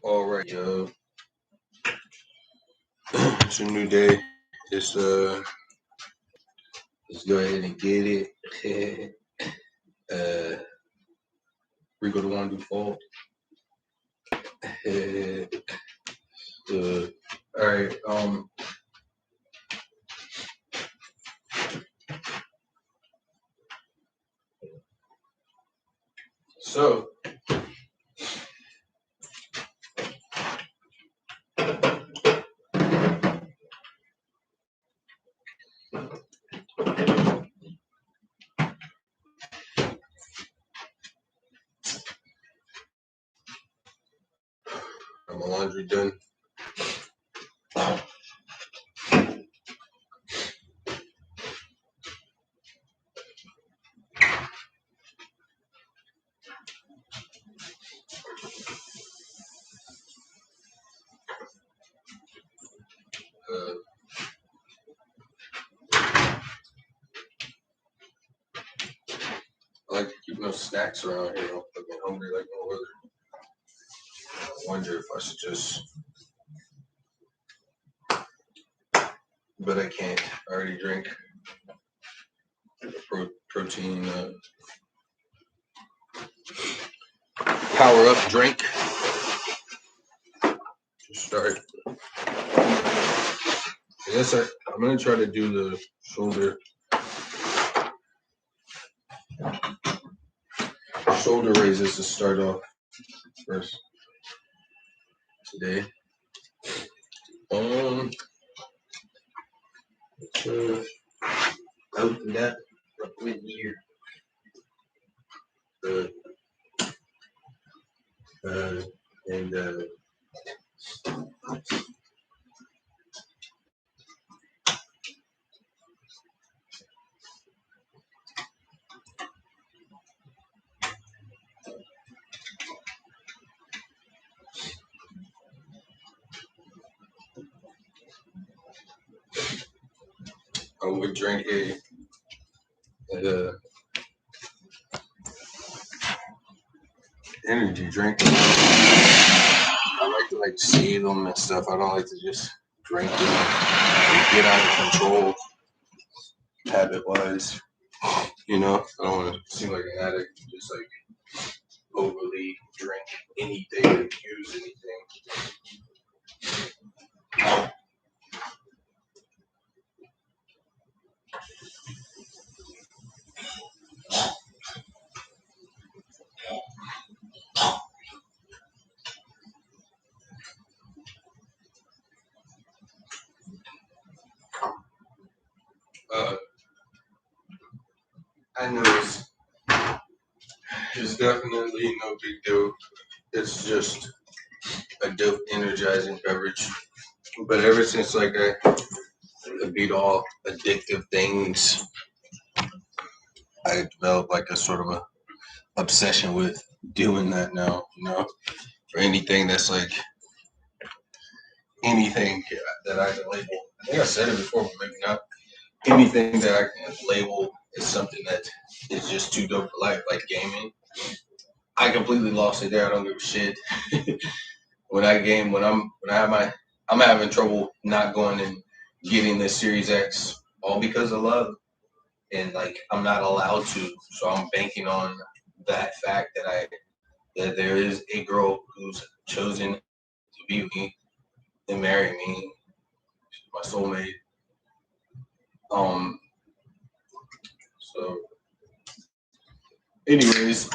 All right, yo. It's a new day. It's let's go ahead and get it. Rico the one default. All right. So my laundry done. Uh, I like to keep no snacks around here. I'm fucking hungry like no other. I wonder if I should just, but I can't. I already drink protein power up drink to start. Yes, I'm gonna try to do the shoulder raises to start off first today. Open that with here. And I would drink a energy drink. I like to save them and stuff. I don't like to just drink them and get out of control habit wise. You know, I don't want to seem like an addict, just like overly drink anything or use anything. I know it's definitely no big deal. It's just a dope energizing beverage. But ever since like I beat all addictive things, I developed like a sort of a obsession with doing that now, you know, or anything that's like anything that I can label. I think I said it before, but maybe not. Anything that I can label as something that is just too dope for life, like gaming. I completely lost it there. I don't give a shit. When I game, I'm having trouble not going and getting this Series X, all because of love, and like I'm not allowed to. So I'm banking on that fact that there is a girl who's chosen to be with me and marry me, my soulmate. So, anyways,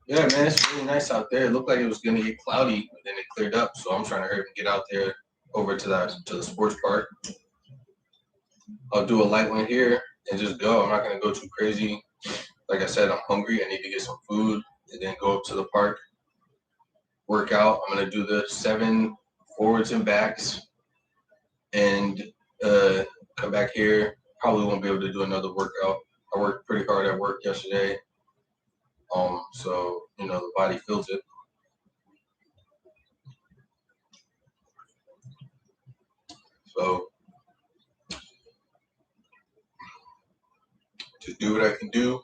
yeah, man, it's really nice out there. It looked like it was gonna get cloudy, but then it cleared up. So I'm trying to hurry and get out there over to the sports park. I'll do a light one here and just go. I'm not gonna go too crazy. Like I said, I'm hungry. I need to get some food and then go up to the park, work out. I'm gonna do the 7 forwards and backs, and come back here. Probably won't be able to do another workout. I worked pretty hard at work yesterday. So you know the body feels it. So just do what I can do.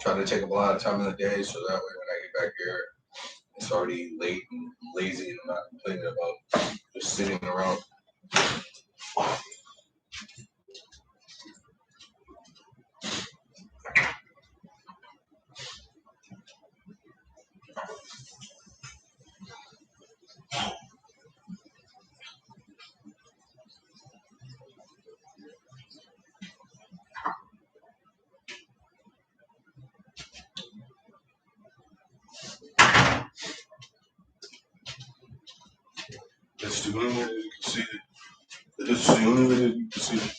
Try to take up a lot of time in the day so that way when I get back here, It's already late and lazy, and I'm not complaining about just sitting around. As soon as you can see it. As soon as you can see it.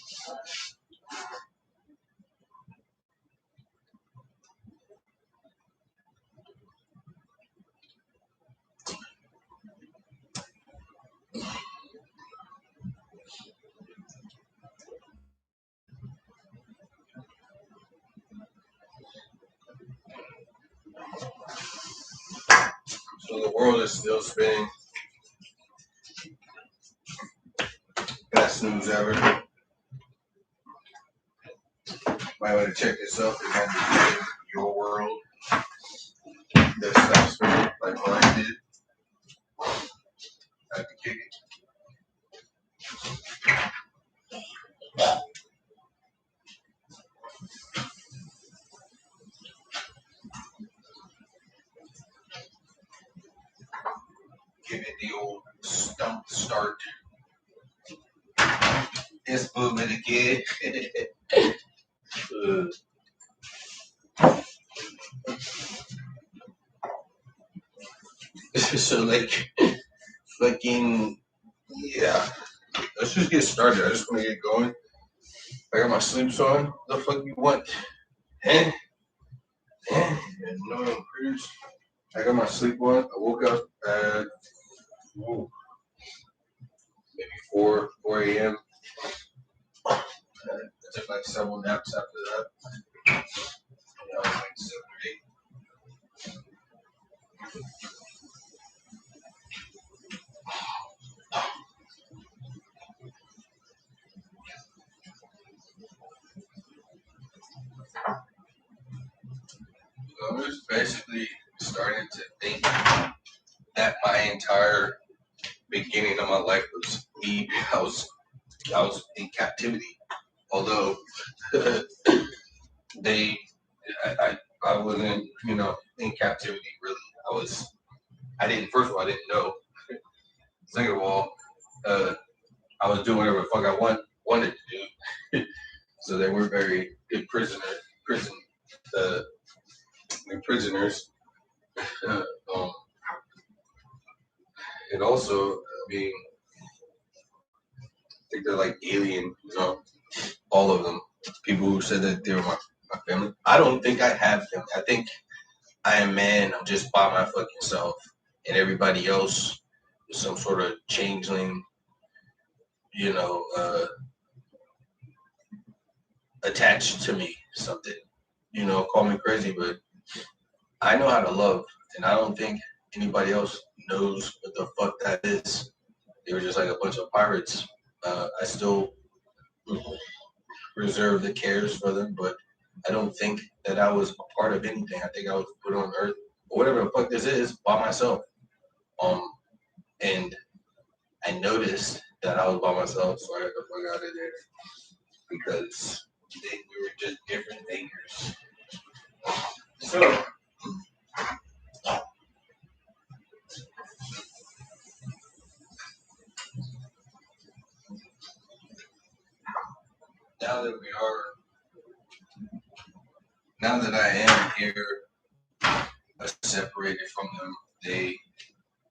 So the world is still spinning. Best news ever. Might want to check this out. It might be your world that stops spinning like mine did. I can kick it. Give it the old stump start. It's moving again. So like fucking yeah. Let's just get started. I just want to get going. I got my sleeps on. The fuck you want? Eh? Annoying critters. I got my sleep on. I woke up at maybe 4 a.m. I took like several naps after that. I was like 7 or 8. So I'm just basically starting to think that my entire beginning of my life was me. I was in captivity. Although they, I wasn't, in captivity really. I didn't. First of all, I didn't know. Second of all, I was doing whatever the fuck I wanted to do. So they were very good prison, uh, prisoners. Uh, um, and also, I mean, I think they're like alien, all of them. People who said that they were my family. I don't think I have them. I think I am man. I'm just by my fucking self, and everybody else is some sort of changeling, you know, attached to me. Something, call me crazy, but I know how to love, and I don't think anybody else knows what the fuck that is. They were just like a bunch of pirates. I still reserve the cares for them, but I don't think that I was a part of anything. I think I was put on Earth, or whatever the fuck this is, by myself. Um, and I noticed that I was by myself, so I got the fuck out of there because we were just different thinkers. So now that we are, now that I am here, separated from them,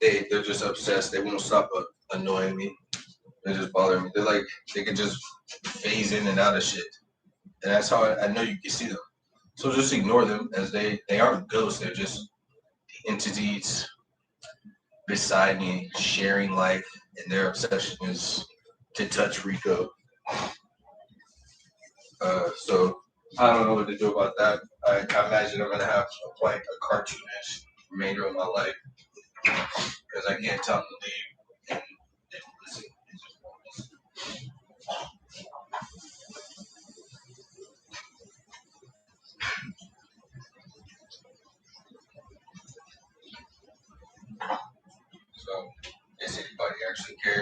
they're just obsessed. They won't stop annoying me. They just bother me. They're like they can just phase in and out of shit, and that's how I know you can see them. So just ignore them as they aren't ghosts. They're just entities beside me, sharing life, and their obsession is to touch Rico. So I don't know what to do about that. I imagine I'm gonna have to like a cartoonish remainder of my life because I can't tell them to leave and listen. They just won't listen.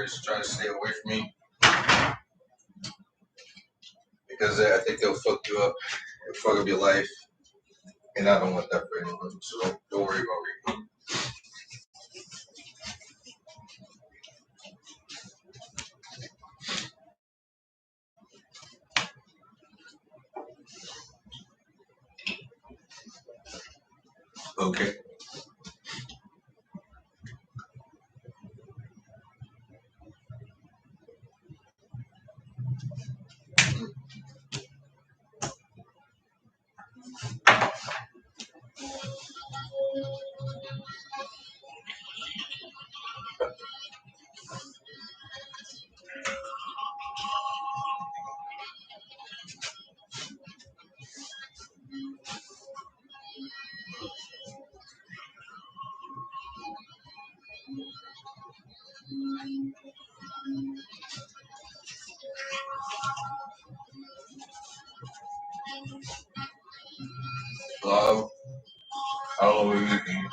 players try to stay away from me because I think they'll fuck you up, they'll fuck up your life, and I don't want that for anyone. So don't worry about me. Okay. Love, I don't know what you think.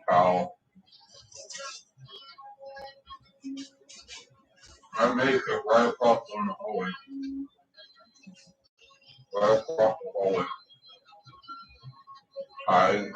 How I made it right across on the hallway. Right across the hallway. I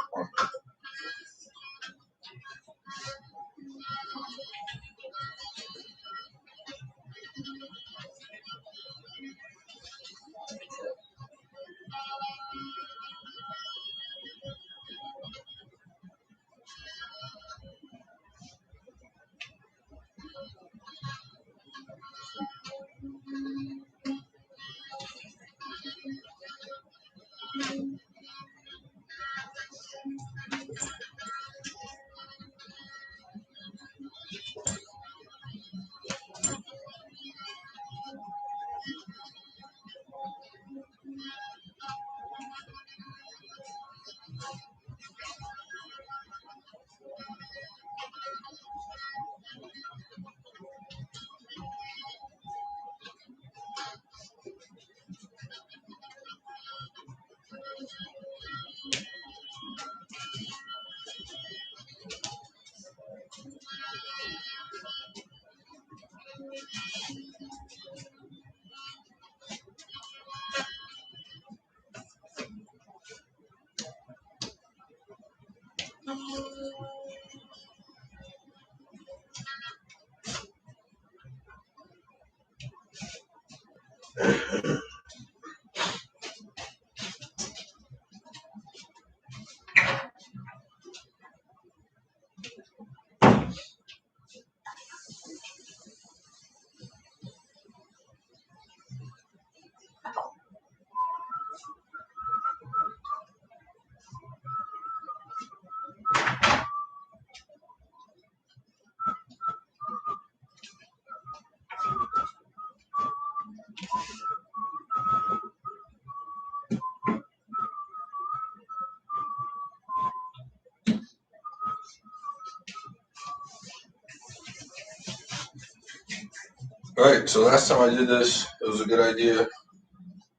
Alright, so last time I did this, it was a good idea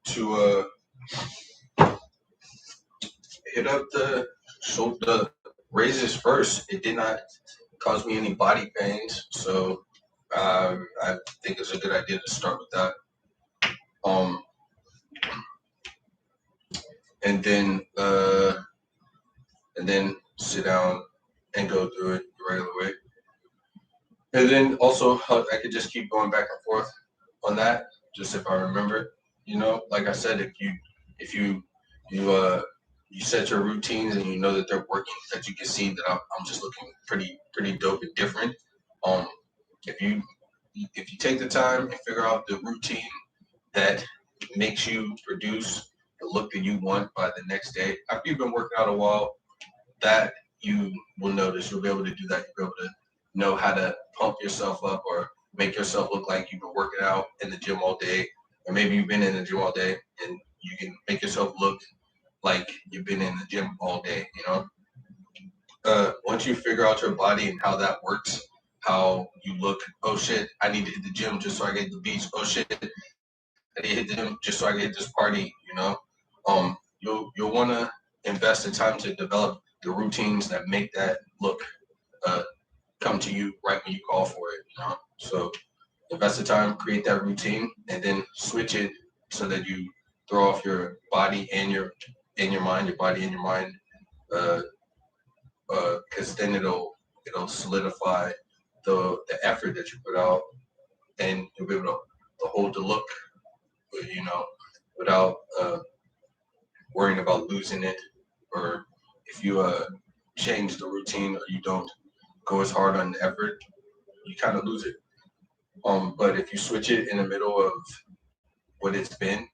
to hit up the raises first. It did not cause me any body pains, so I think it's a good idea to start with that. Um, and then sit down and go through it the regular way. And then also I could just keep going back and forth on that, just if I remember. You know, like I said, if you set your routines and you know that they're working, that you can see that I'm just looking pretty dope and different. Um, if you if you take the time and figure out the routine that makes you produce the look that you want by the next day, after you've been working out a while, that you will notice. You'll be able to do that. You'll be able to know how to pump yourself up or make yourself look like you've been working out in the gym all day, or maybe you've been in the gym all day and you can make yourself look like you've been in the gym all day. You know, once you figure out your body and how that works, how you look. Oh shit, I need to hit the gym just so I get to the beach. Oh shit, I need to hit the gym just so I can hit this party. You know, you'll want to invest the time to develop the routines that make that look come to you right when you call for it. So invest the time, create that routine, and then switch it so that you throw off your body and your mind, your body and your mind, because then it'll solidify the effort that you put out, and you'll be able to hold the look, without worrying about losing it, or if you change the routine or you don't go as hard on the effort, you kind of lose it. But if you switch it in the middle of what it's been,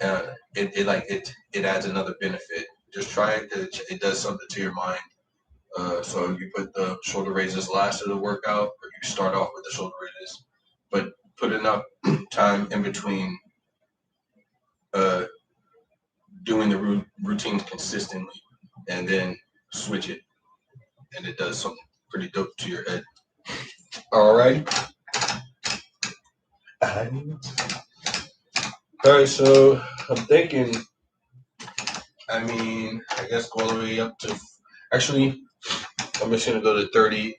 it adds another benefit. Just try it. It does something to your mind. So you put the shoulder raises last of the workout, or you start off with the shoulder raises, but put enough time in between uh, doing the routine consistently, and then switch it, and it does something pretty dope to your head. All right. All right. So I'm thinking. I guess go all the way up to. Actually, I'm just gonna go to 30.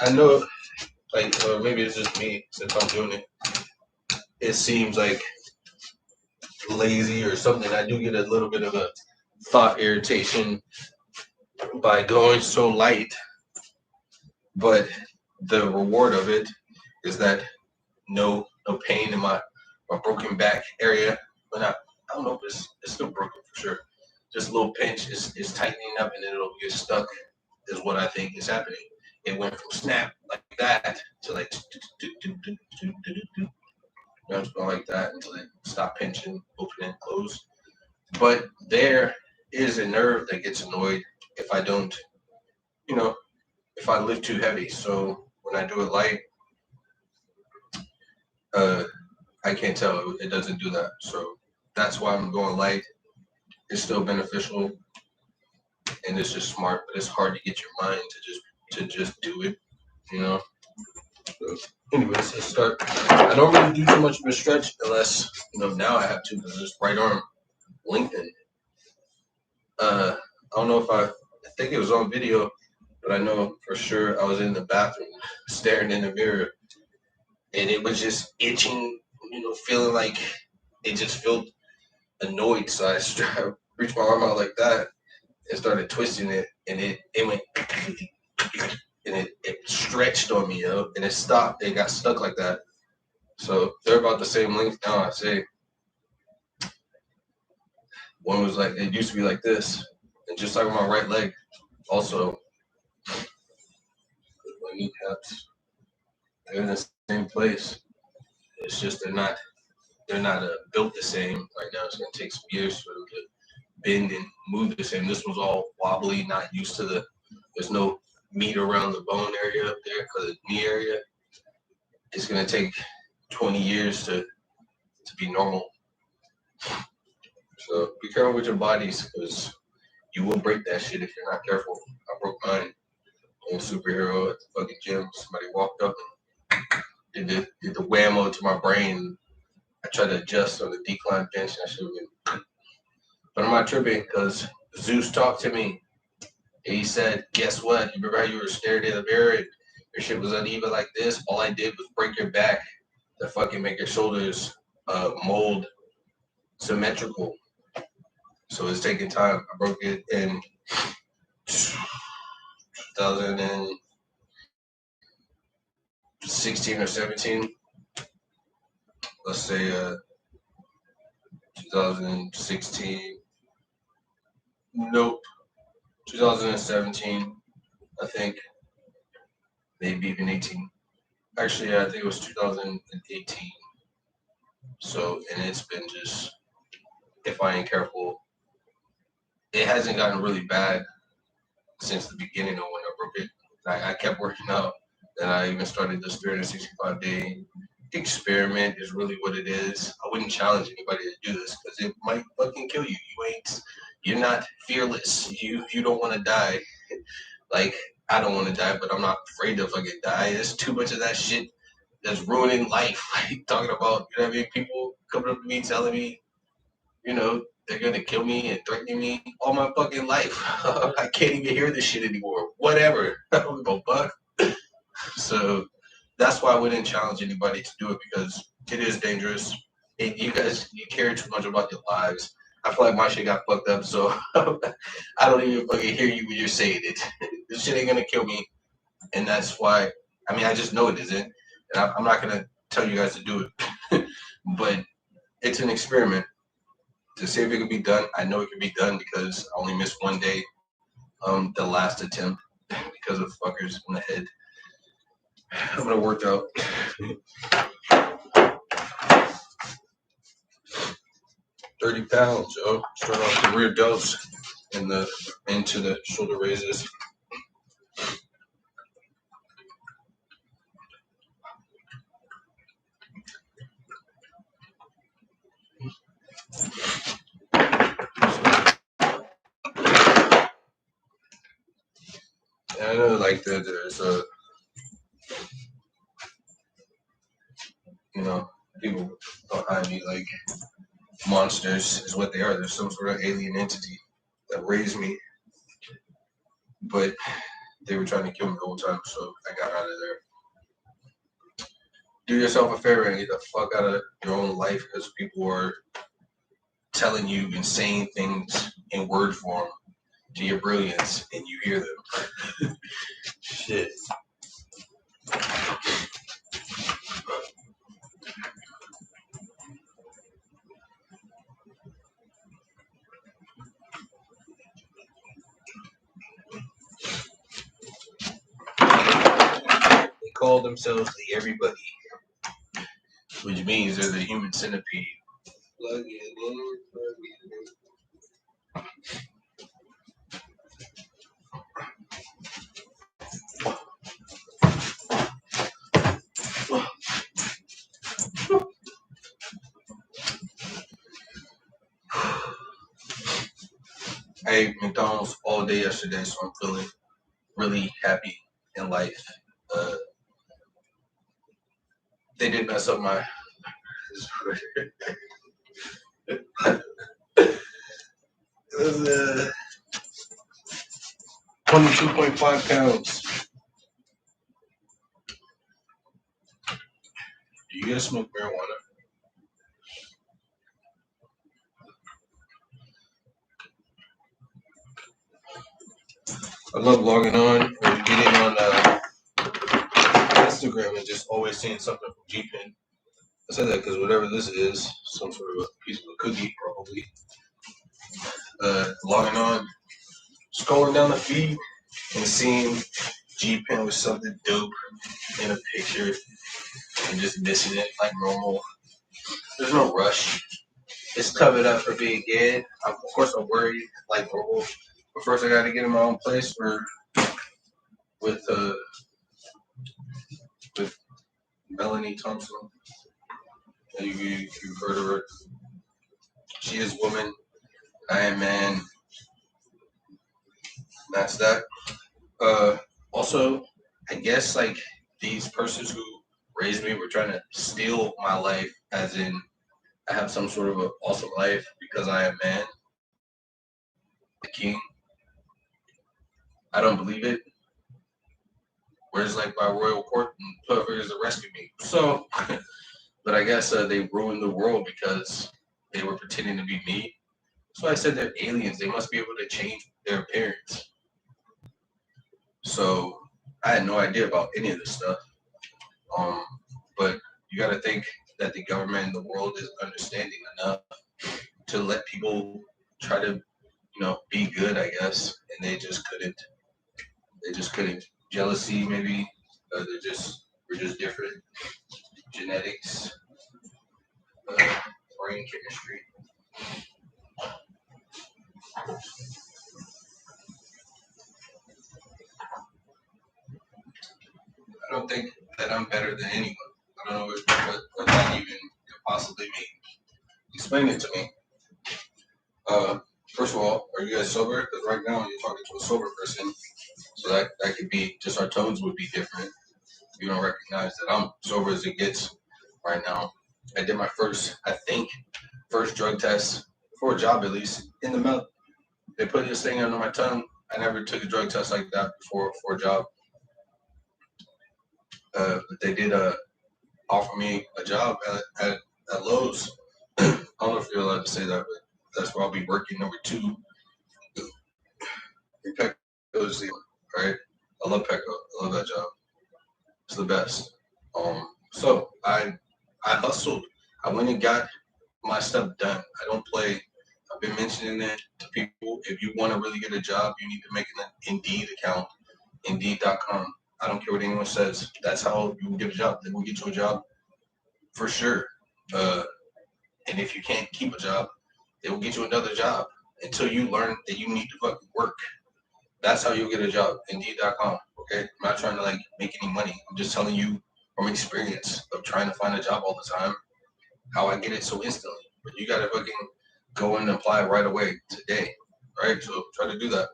I know, or maybe it's just me since I'm doing it. It seems like lazy or something. I do get a little bit of a thought irritation by going so light, but the reward of it is that no pain in my broken back area. But I don't know if it's still broken for sure. Just a little pinch is tightening up, and then it'll get stuck. Is what I think is happening. It went from snap like that to like like that until it stopped pinching, open and close. But there is a nerve that gets annoyed if I don't, if I lift too heavy. So when I do it light, I can't tell. It doesn't do that. So that's why I'm going light. It's still beneficial, and it's just smart, but it's hard to get your mind to just do it, So, anyways, let's start. I don't really do too much of a stretch unless now I have to because this right arm lengthened. I don't know if I think it was on video, but I know for sure I was in the bathroom staring in the mirror, and it was just itching, feeling like it just felt annoyed. So I reached my arm out like that and started twisting it, and it went and it stretched on me, and it stopped. It got stuck like that. So they're about the same length now. I say one was like, it used to be like this, and just like my right leg, also my kneecaps, they're in the same place. It's just they're not built the same right now. It's gonna take some years for them to bend and move the same. This one's all wobbly, not used to there's no meat around the bone area up there for the knee area. It's gonna take 20 years to be normal. So be careful with your bodies, because you will break that shit if you're not careful. I broke mine on Superhero at the fucking gym. Somebody walked up and did the whammo to my brain. I tried to adjust on the decline bench, and I should have been. But I'm not tripping, because Zeus talked to me. And he said, guess what? You remember how you were staring in the mirror and your shit was uneven like this? All I did was break your back to fucking make your shoulders mold symmetrical. So it's taking time. I broke it in 2016 or 17. Let's say 2016. Nope. 2017, I think. Maybe even 18. Actually, yeah, I think it was 2018. So, and it's been just, if I ain't careful, it hasn't gotten really bad since the beginning of when I broke it. I kept working out, and I even started this 365-day experiment is really what it is. I wouldn't challenge anybody to do this because it might fucking kill you. You're not fearless. You don't want to die. Like, I don't want to die, but I'm not afraid to fucking die. There's too much of that shit that's ruining life. Like, talking about, people coming up to me telling me, they're gonna kill me and threatening me all my fucking life. I can't even hear this shit anymore. Whatever. I don't give a fuck. So that's why I wouldn't challenge anybody to do it because it is dangerous. And you guys, you care too much about your lives. I feel like my shit got fucked up, so I don't even fucking hear you when you're saying it. This shit ain't gonna kill me, and that's why. I mean, I just know it isn't, and I'm not gonna tell you guys to do it. But it's an experiment to see if it can be done. I know it can be done because I only missed one day, the last attempt because of fuckers in the head. I'm gonna work out. 30 pounds, yo. Start off the rear delts and the into the shoulder raises. And I know like there's people behind me like monsters is what they are. There's some sort of alien entity that raised me, but they were trying to kill me the whole time, so I got out of there. Do yourself a favor and get the fuck out of your own life because people are telling you insane things in word form to your brilliance and you hear them. Shit. They call themselves the everybody, which means they're the human centipede. Plug it in, plug it in. I ate McDonald's all day yesterday, so I'm feeling really happy in life. Uh, they did mess up my. It was 22.5 pounds. Do you guys smoke marijuana? I love logging on or getting on Instagram and just always seeing something from G-Pen. I said that because whatever this is, some sort of a piece of a cookie, probably. Logging on, scrolling down the feed, and seeing G-Pen with something dope in a picture and just missing it like normal. There's no rush. It's covered up for being good. Of course, I'm worried like normal. But first, I got to get in my own place with Melanie Thompson. You've heard of her. She is woman. I am man. That's that. Also, I guess like these persons who raised me were trying to steal my life, as in I have some sort of an awesome life because I am man, the king. I don't believe it. Where's like my royal court and whoever to rescue me? So, but I guess they ruined the world because they were pretending to be me. So I said they're aliens. They must be able to change their appearance. So I had no idea about any of this stuff. Um, but you got to think that the government and the world is understanding enough to let people try to, be good, I guess, and they just couldn't. They just couldn't. Jealousy, maybe. We're just different. Genetics, brain chemistry. I don't think that I'm better than anyone. I don't know what that even could possibly mean. Explain it to me. First of all, are you guys sober? Because right now you're talking to a sober person, so that could be just our tones would be different. You don't recognize that I'm sober as it gets right now. I did my first drug test for a job at least in the mail. They put this thing under my tongue. I never took a drug test like that before for a job. But they did offer me a job at Lowe's. I don't know if you're allowed to say that, but that's where I'll be working. Number two in Petco is the right. I love Petco. I love that job. It's the best. So I hustled. I went and got my stuff done. I don't play. I've been mentioning it to people. If you want to really get a job, you need to make an Indeed account, Indeed.com. I don't care what anyone says. That's how you will get a job. They will get you a job for sure. And if you can't keep a job, they will get you another job until you learn that you need to fucking work. That's how you'll get a job. Indeed.com. Okay. I'm not trying to like make any money. I'm just telling you from experience of trying to find a job all the time how I get it so instantly. But you gotta fucking go and apply right away today. Right? So try to do that.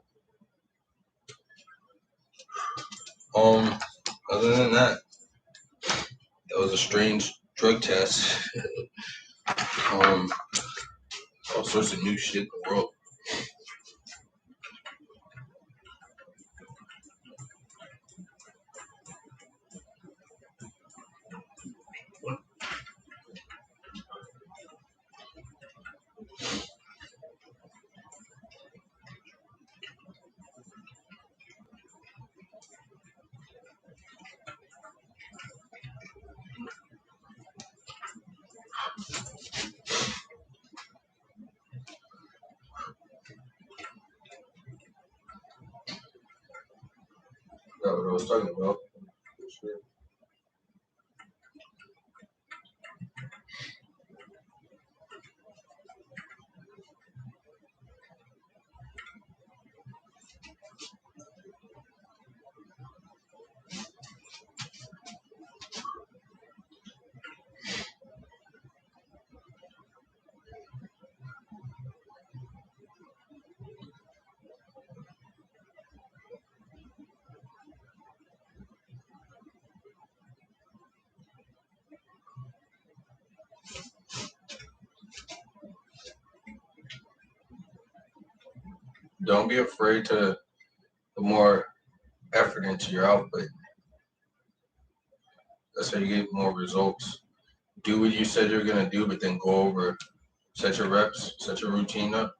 Other than that, that was a strange drug test. All sorts of new shit in the world. That's what I was talking about. Sure. Don't be afraid to put more effort into your output. That's how you get more results. Do what you said you're gonna do, but then go over, set your reps, set your routine up,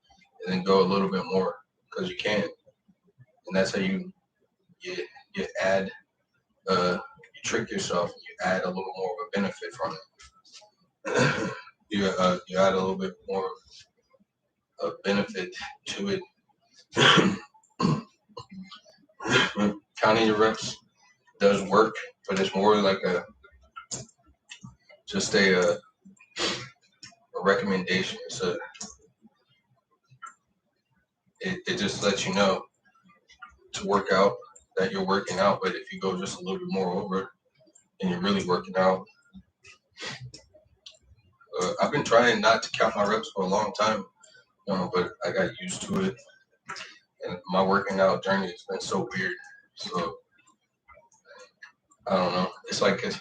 and then go a little bit more because you can. And that's how you, you add, you trick yourself. You add a little more of a benefit from it. You add a little bit more of benefit to it. Counting your reps does work, but it's more like just a recommendation. It just lets you know to work out that you're working out, but if you go just a little bit more over it and you're really working out, I've been trying not to count my reps for a long time, but I got used to it, and my working out journey has been so weird. So I don't know. It's like it's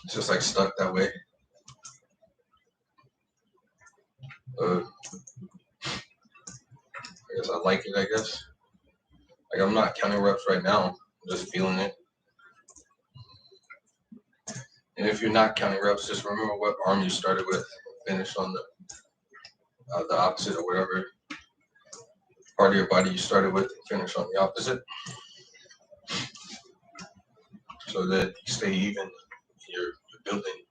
just like stuck that way. I guess I like it. I guess like I'm not counting reps right now. I'm just feeling it. And if you're not counting reps, just remember what arm you started with. Finish on the opposite or whatever part of your body you started with. Finish on the opposite, so that you stay even. You're building.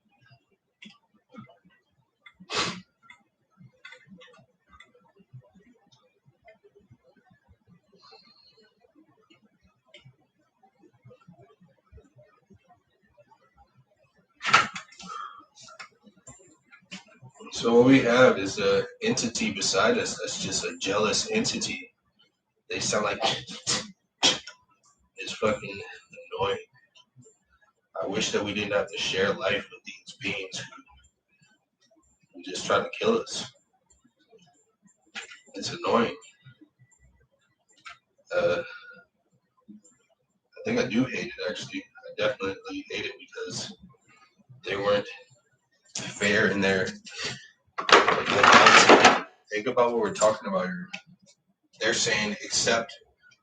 So what we have is a entity beside us that's just a jealous entity. They sound like it's fucking annoying. I wish that we didn't have to share life with these beings who just try to kill us. It's annoying. I think I do hate it actually. I definitely hate it because they weren't fair in their think about what we're talking about here. They're saying accept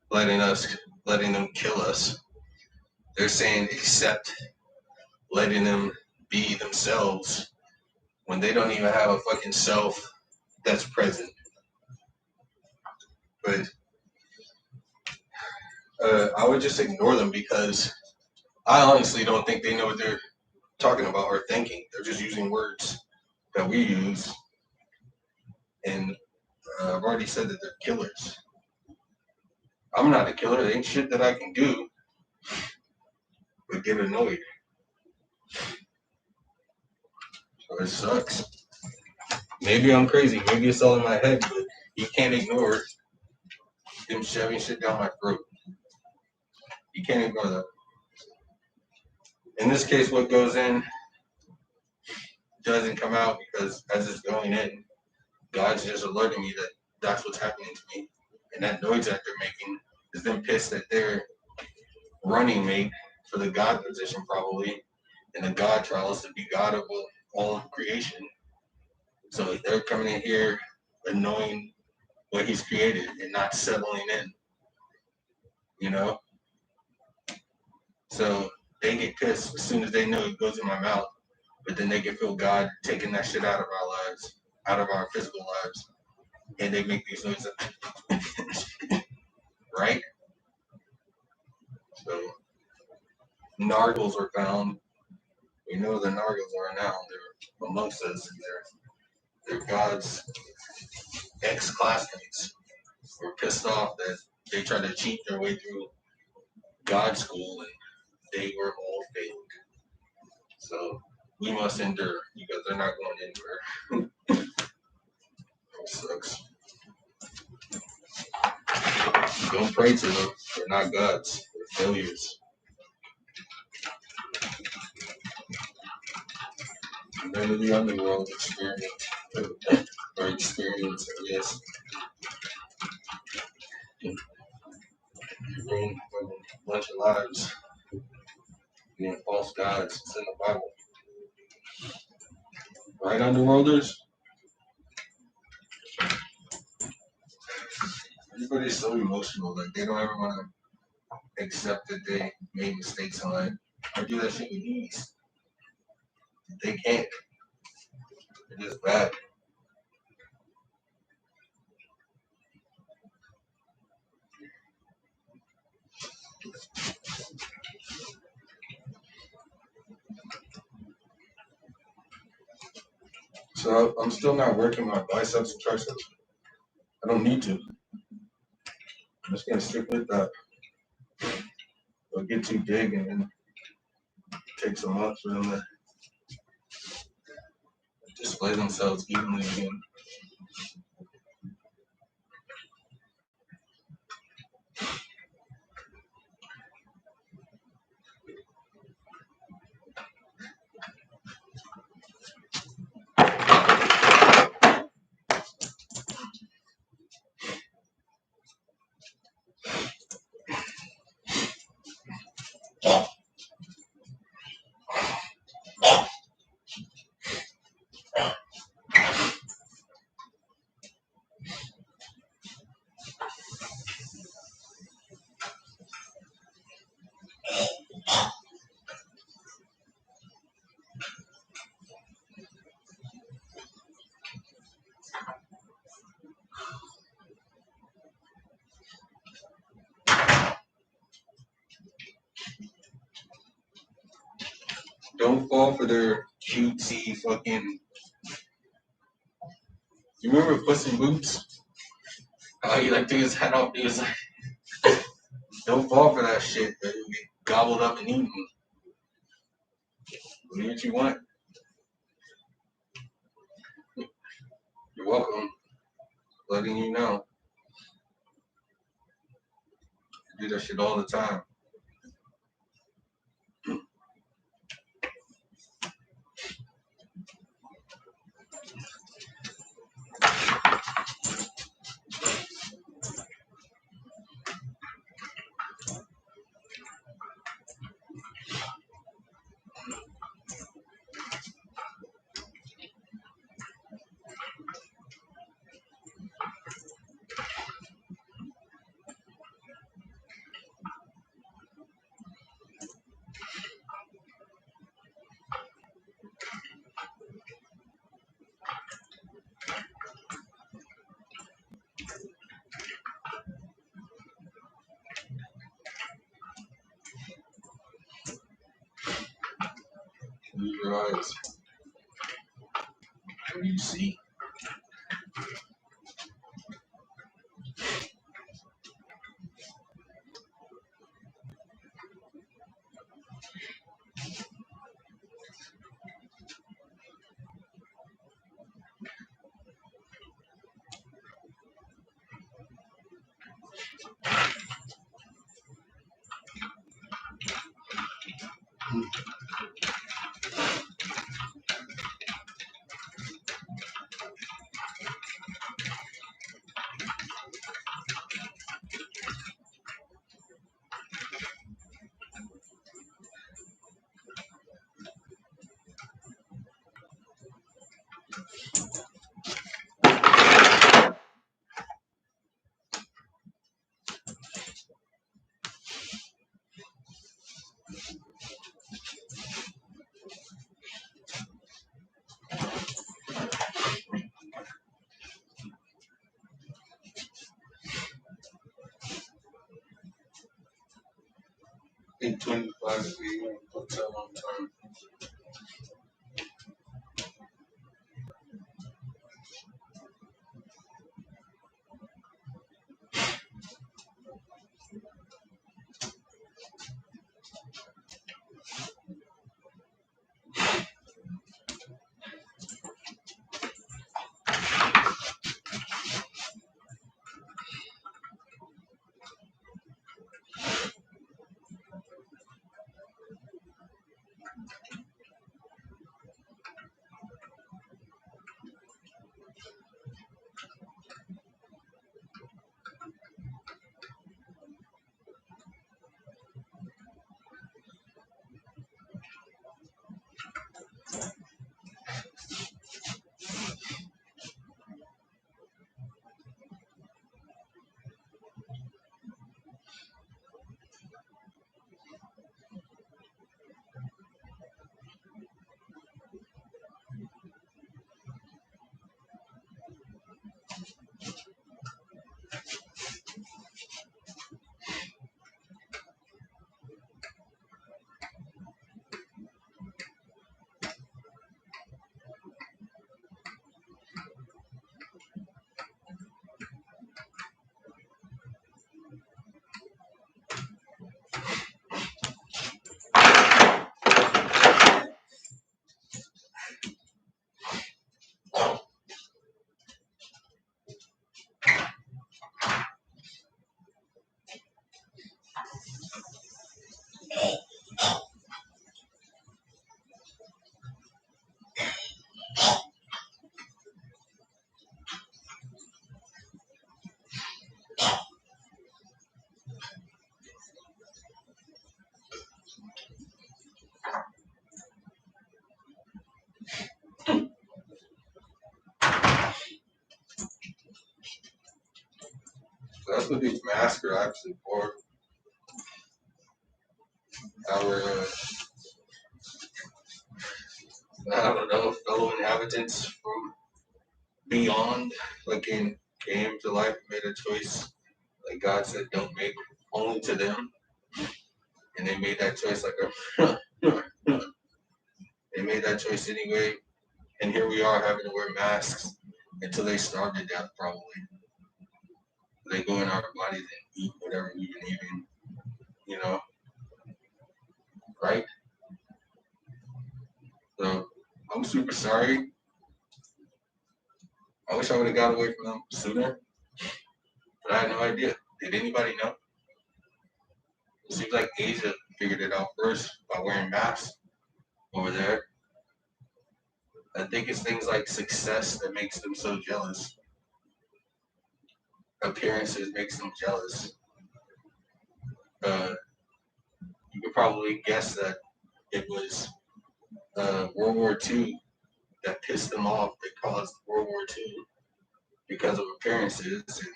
letting them kill us. They're saying accept letting them be themselves when they don't even have a fucking self that's present. But I would just ignore them because I honestly don't think they know what they're talking about or thinking. They're just using words that we use, and I've already said that they're killers. I'm not a killer. There ain't shit that I can do but get annoyed. So it sucks. Maybe I'm crazy. Maybe it's all in my head, but you can't ignore them shoving shit down my throat. You can't ignore that. In this case, what goes in doesn't come out because as it's going in, God's just alerting me that that's what's happening to me. And that noise that they're making is them pissed that they're running mate for the God position probably, and the God trials to be God of all of creation. So they're coming in here annoying what he's created and not settling in, you know? So they get pissed as soon as they know it goes in my mouth, but then they can feel God taking that shit out of our lives, out of our physical lives, and they make these noises, right? So Nargles are found. We know the Nargles are now. They're amongst us. They're God's ex-classmates. We're pissed off that they tried to cheat their way through God school and they were all failed. So we must endure because they're not going anywhere. It sucks. Don't pray to them. They're not gods. They're failures. None of the underworld experience, I guess. You ruin a bunch of lives being false gods. It's in the Bible. Right, underworlders? Everybody's so emotional. Like, they don't ever want to accept that they made mistakes in life. I do that shit with ease. They can't. They're just bad. So I'm still not working my biceps and triceps. I don't need to. I'm just gonna stick with that. They'll get too big and then it takes a month for them to display themselves evenly again. Don't fall for their cutesy fucking. You remember Puss in Boots? How he like took his hat off. He was like, don't fall for that shit. That you get gobbled up and eaten. Do what you want. You're welcome. Letting you know. I do that shit all the time. eyes. What do you see? I think 25 would be hotel on time. So that's what these masks are actually for. Our, I don't know, fellow inhabitants from beyond, like came to life, made a choice, like God said, don't make only to them, and they made that choice like a, they made that choice anyway, and here we are having to wear masks until they starve to death, probably. They go in our bodies and eat whatever we've been eating, you know, right? So I'm super sorry. I wish I would have got away from them sooner, but I had no idea. Did anybody know? It seems like Asia figured it out first by wearing masks over there. I think it's things like success that makes them so jealous. Appearances makes them jealous. Uh, you could probably guess that it was World War II that pissed them off that caused World War II because of appearances and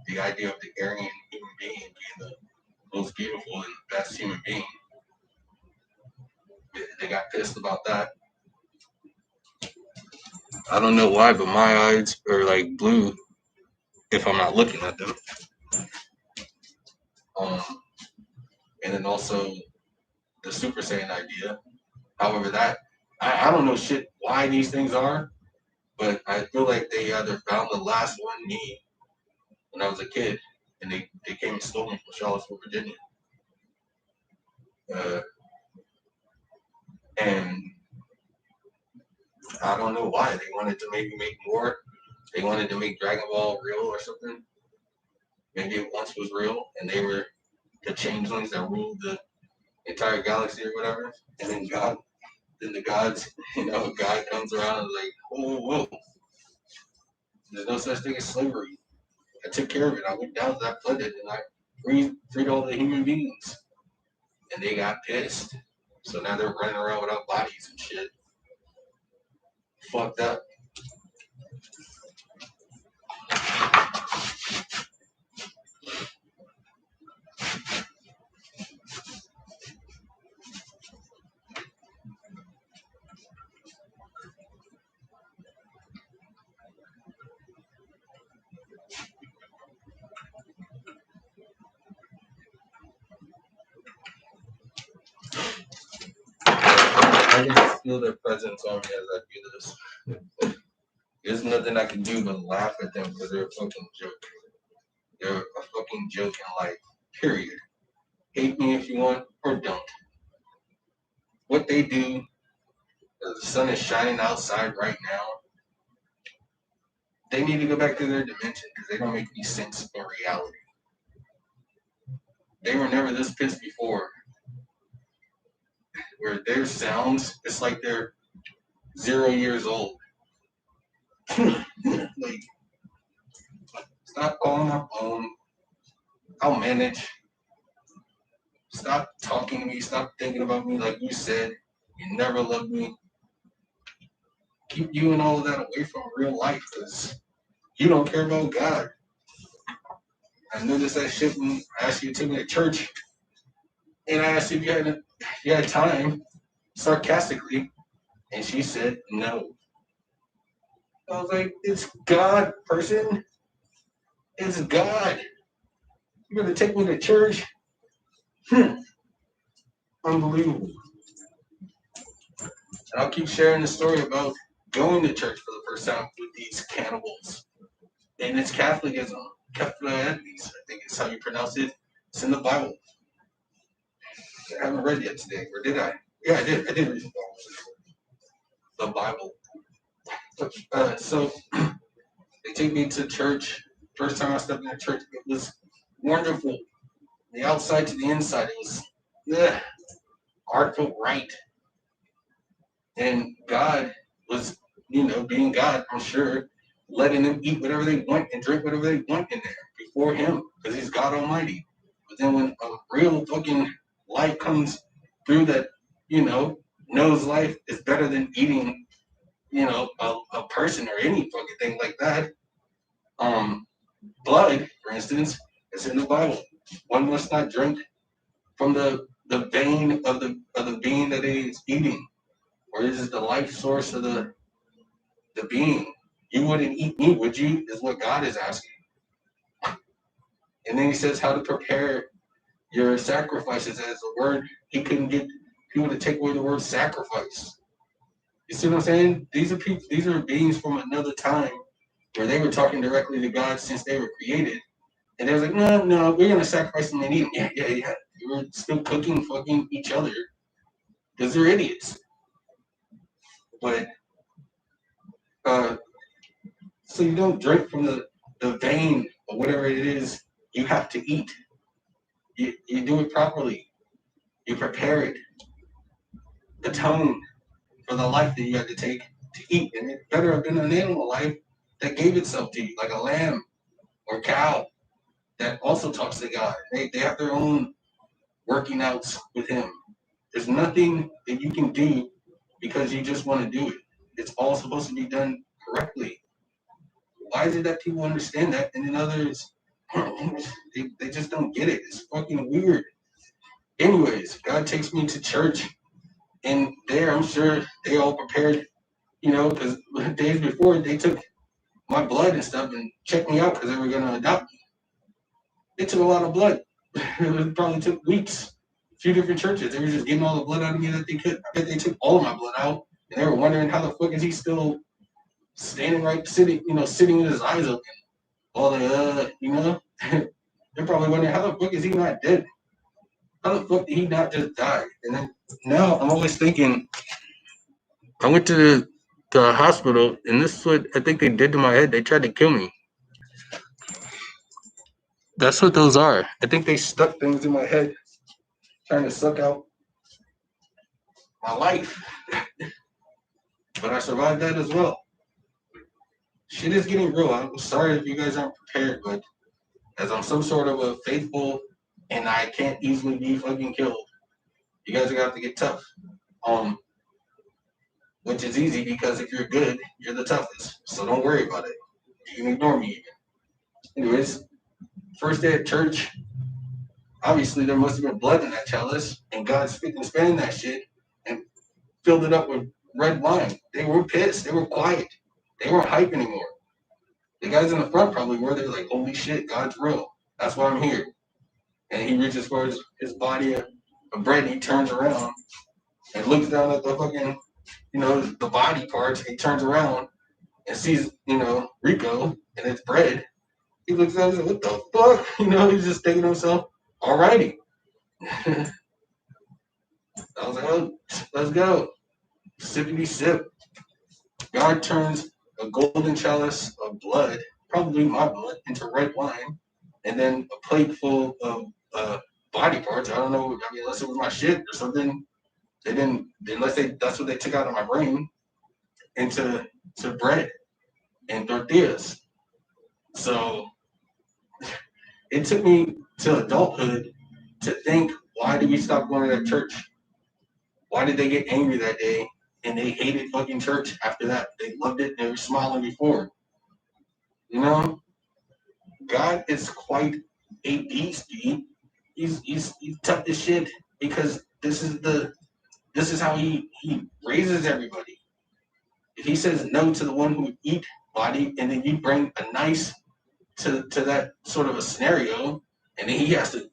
the idea of the Aryan human being being the most beautiful and best human being. They got pissed about that. I don't know why, but my eyes are like blue if I'm not looking at them. Um, and then also the Super Saiyan idea. However, that I don't know shit why these things are, but I feel like they either found the last one me when I was a kid, and they came and stole me from Charlottesville, Virginia. Uh, and I don't know why. They wanted to maybe make more. They wanted to make Dragon Ball real or something. Maybe it once was real, and they were the changelings that ruled the entire galaxy or whatever. And then the gods, God comes around and is like, whoa, whoa, whoa. There's no such thing as slavery. I took care of it. I went down to that planet and I freed all the human beings. And they got pissed. So now they're running around without bodies and shit. Fucked up. I can feel their presence on me as I do this. There's nothing I can do but laugh at them because they're a fucking joke. They're a fucking joke in life. Period. Hate me if you want or don't. What they do, the sun is shining outside right now. They need to go back to their dimension because they don't make any sense in reality. They were never this pissed before. Where their sounds, it's like they're 0 years old. Like, stop calling my phone. I'll manage. Stop talking to me. Stop thinking about me like you said. You never loved me. Keep you and all of that away from real life because you don't care about God. I noticed that shit when I asked you to take me to church, and I asked you if you had time, sarcastically, and she said no. I was like, it's God, person. It's God. You're gonna take me to church? Unbelievable. And I'll keep sharing the story about going to church for the first time with these cannibals. And it's Catholicism. Catholicism, I think is how you pronounce it. It's in the Bible. I haven't read it yet today, or did I? Yeah, I did. I did read the Bible. So they take me to church. First time I stepped into church, it was wonderful. The outside to the inside, it was heart felt right. And God was, being God, I'm sure, letting them eat whatever they want and drink whatever they want in there before Him, because He's God Almighty. But then when a real fucking life comes through that, knows life is better than eating, a person or any fucking thing like that. Blood, for instance, is in the Bible. One must not drink from the vein of the being that he is eating, or this is the life source of the being. You wouldn't eat meat, would you? Is what God is asking. And then He says how to prepare your sacrifices as a word. He couldn't get people to take away the word sacrifice. You see what I'm saying? These are people. These are beings from another time where they were talking directly to God since they were created. And they was like, no, we're gonna sacrifice them and eat them. Yeah. They were still cooking, fucking each other because they're idiots. But so you don't drink from the vein or whatever it is you have to eat. You do it properly. You prepare it. Atone for the life that you had to take to eat. And it better have been an animal life that gave itself to you, like a lamb or cow that also talks to God. They have their own working outs with Him. There's nothing that you can do because you just want to do it. It's all supposed to be done correctly. Why is it that people understand that and then others, they just don't get it? It's fucking weird. Anyways, God takes me to church, and there I'm sure they all prepared, because days before they took my blood and stuff and checked me out because they were going to adopt me. They took a lot of blood. It probably took weeks. A few different churches. They were just getting all the blood out of me that they could. I bet they took all of my blood out And they were wondering how the fuck is he still standing right, sitting with his eyes open. All the, they're probably wondering how the fuck is he not dead? How the fuck did he not just die? And then now I'm always thinking, I went to the hospital, and this is what I think they did to my head. They tried to kill me. That's what those are. I think they stuck things in my head, trying to suck out my life. But I survived that as well. Shit is getting real. I'm sorry if you guys aren't prepared, but as I'm some sort of a faithful and I can't easily be fucking killed, you guys are gonna have to get tough. Which is easy because if you're good, you're the toughest. So don't worry about it. You can ignore me even. Anyways, first day at church, obviously there must have been blood in that chalice, and God spit and span that shit and filled it up with red wine. They were pissed. They were quiet. They weren't hype anymore. The guys in the front probably were. They were like, holy shit, God's real. That's why I'm here. And he reaches for his body of bread, and he turns around and looks down at the fucking, the body parts. He turns around and sees, Rico and it's bread. He looks at it and says, what the fuck? He's just thinking to himself, alrighty. I was like, oh, let's go. Sippity sip. God turns a golden chalice of blood, probably my blood, into red wine, and then a plate full of body parts. I don't know. I mean, unless it was my shit or something. They didn't, that's what they took out of my brain, into bread and tortillas. So it took me to adulthood to think, why did we stop going to that church? Why did they get angry that day and they hated fucking church after that? They loved it and they were smiling before. God is quite a beast, dude. He's tough as shit because this is how he raises everybody. If he says no to the one who would eat body, and then you bring a nice to that sort of a scenario, and then he has to,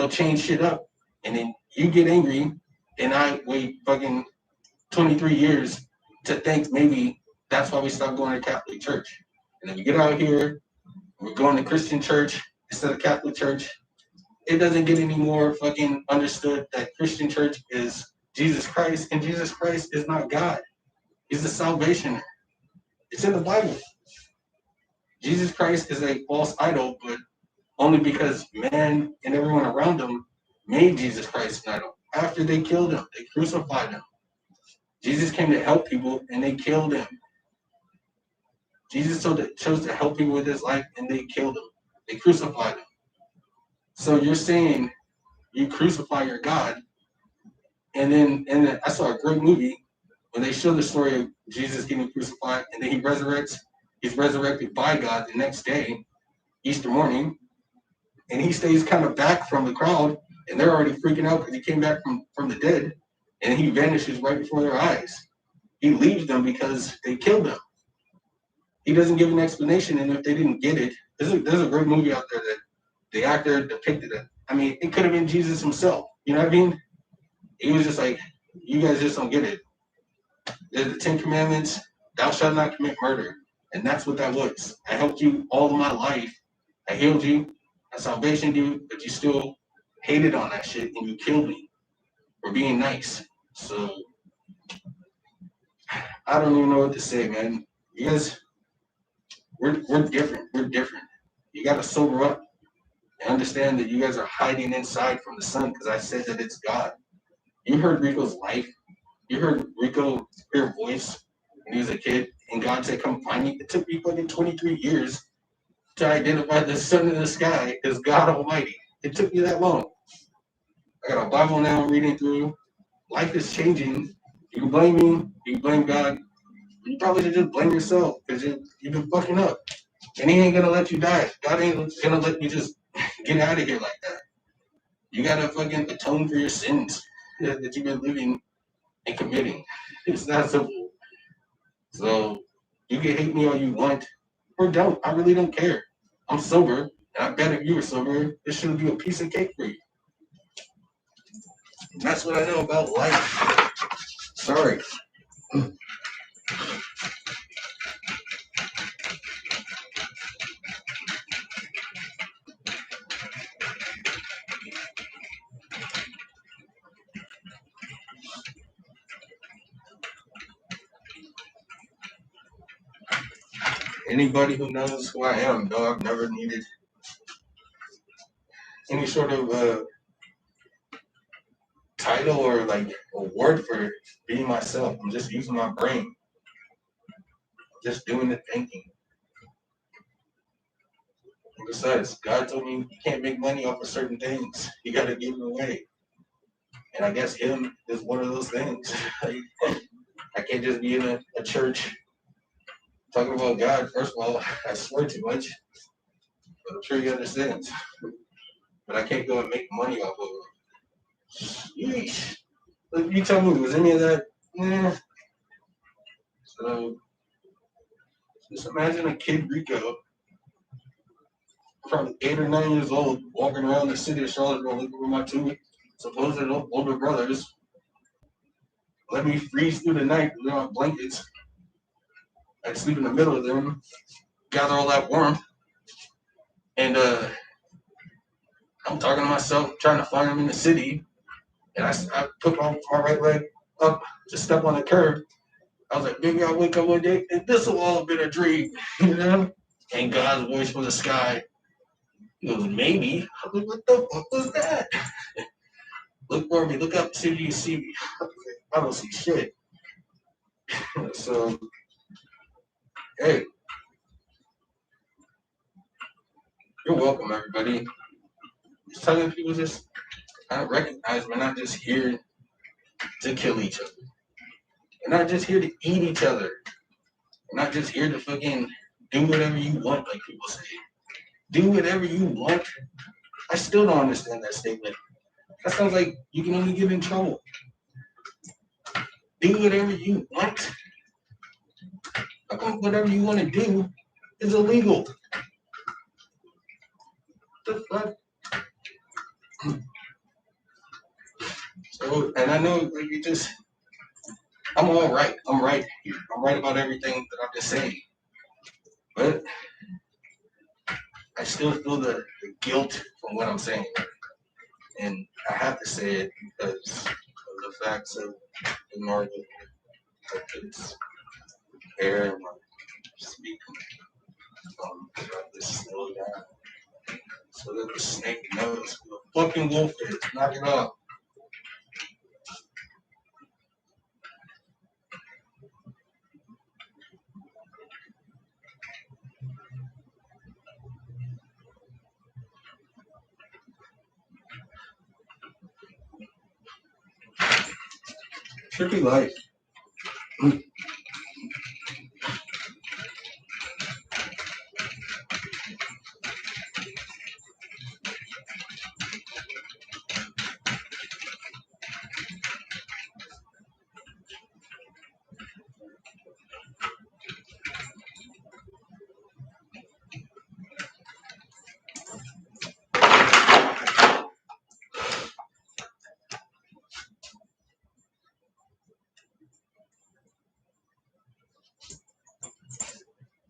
change shit up, and then you get angry, and I wait fucking 23 years to think maybe that's why we stopped going to Catholic church. And then we get out here, we're going to Christian church instead of Catholic church. It doesn't get any more fucking understood that Christian church is Jesus Christ, and Jesus Christ is not God. He's the salvation. It's in the Bible. Jesus Christ is a false idol, but only because man and everyone around him made Jesus Christ an idol. After they killed him, they crucified him. Jesus came to help people, and they killed him. Jesus chose to help people with his life, and they killed him. They crucified him. So you're saying you crucify your God, and then I saw a great movie when they show the story of Jesus getting crucified, and then he resurrects. He's resurrected by God the next day, Easter morning, and he stays kind of back from the crowd, and they're already freaking out because he came back from the dead, and he vanishes right before their eyes. He leaves them because they killed him. He doesn't give an explanation, and if they didn't get it, there's a great movie out there that the actor depicted it. I mean, it could have been Jesus himself. You know what I mean? He was just like, you guys just don't get it. There's the 10 Commandments, thou shalt not commit murder. And that's what that was. I helped you all of my life. I healed you. I salvation you, but you still hated on that shit and you killed me for being nice. So I don't even know what to say, man. You guys, we're different. We're different. You gotta sober up and understand that you guys are hiding inside from the sun because I said that it's God. You heard Rico's life. You heard Rico hear voice when he was a kid, and God said, come find me. It took me fucking 23 years to identify the sun in the sky as God Almighty. It took me that long. I got a Bible now I'm reading through. Life is changing. You can blame me. You can blame God. You probably should just blame yourself because you've been fucking up. And he ain't going to let you die. God ain't going to let you just get out of here like that. You got to fucking atone for your sins that you've been living and committing. It's that simple. So you can hate me all you want or don't. I really don't care. I'm sober, and I bet if you were sober, this should be a piece of cake for you. And that's what I know about life. Sorry. Anybody who knows who I am, know I've never needed any sort of title or like award for being myself. I'm just using my brain, just doing the thinking. And besides, God told me you can't make money off of certain things. You got to give it away. And I guess him is one of those things. I can't just be in a church talking about God. First of all, I swear too much, but I'm sure he understands. But I can't go and make money off of it. Yeesh. Like, you tell me, was any of that? Yeah. So just imagine a kid Rico, probably 8 or 9 years old, walking around the city of Charlottesville looking for my two supposed older brothers. Let me freeze through the night with my blankets. I'd sleep in the middle of them, gather all that warmth, and I'm talking to myself, trying to find them in the city, and I put my right leg up to step on the curb. I was like, maybe I'll wake up one day and this will all have been a dream, you know? And God's voice from the sky, he goes, maybe. I was like, what the fuck was that? Look for me, look up, see if you see me. I don't see shit. So, hey, you're welcome, everybody. Just telling people just I recognize we're not just here to kill each other. We're not just here to eat each other. We're not just here to fucking do whatever you want, like people say. Do whatever you want. I still don't understand that statement. That sounds like you can only get in trouble. Do whatever you want. How come whatever you want to do is illegal? The fuck? So, and I know like you just, I'm all right. I'm right here. I'm right about everything that I'm just saying. But I still feel the guilt from what I'm saying. And I have to say it because of the facts of the Marvel. It's air, my speak. This slow down. So that the snake knows who the fucking wolf is. Knock it off. Trippy life.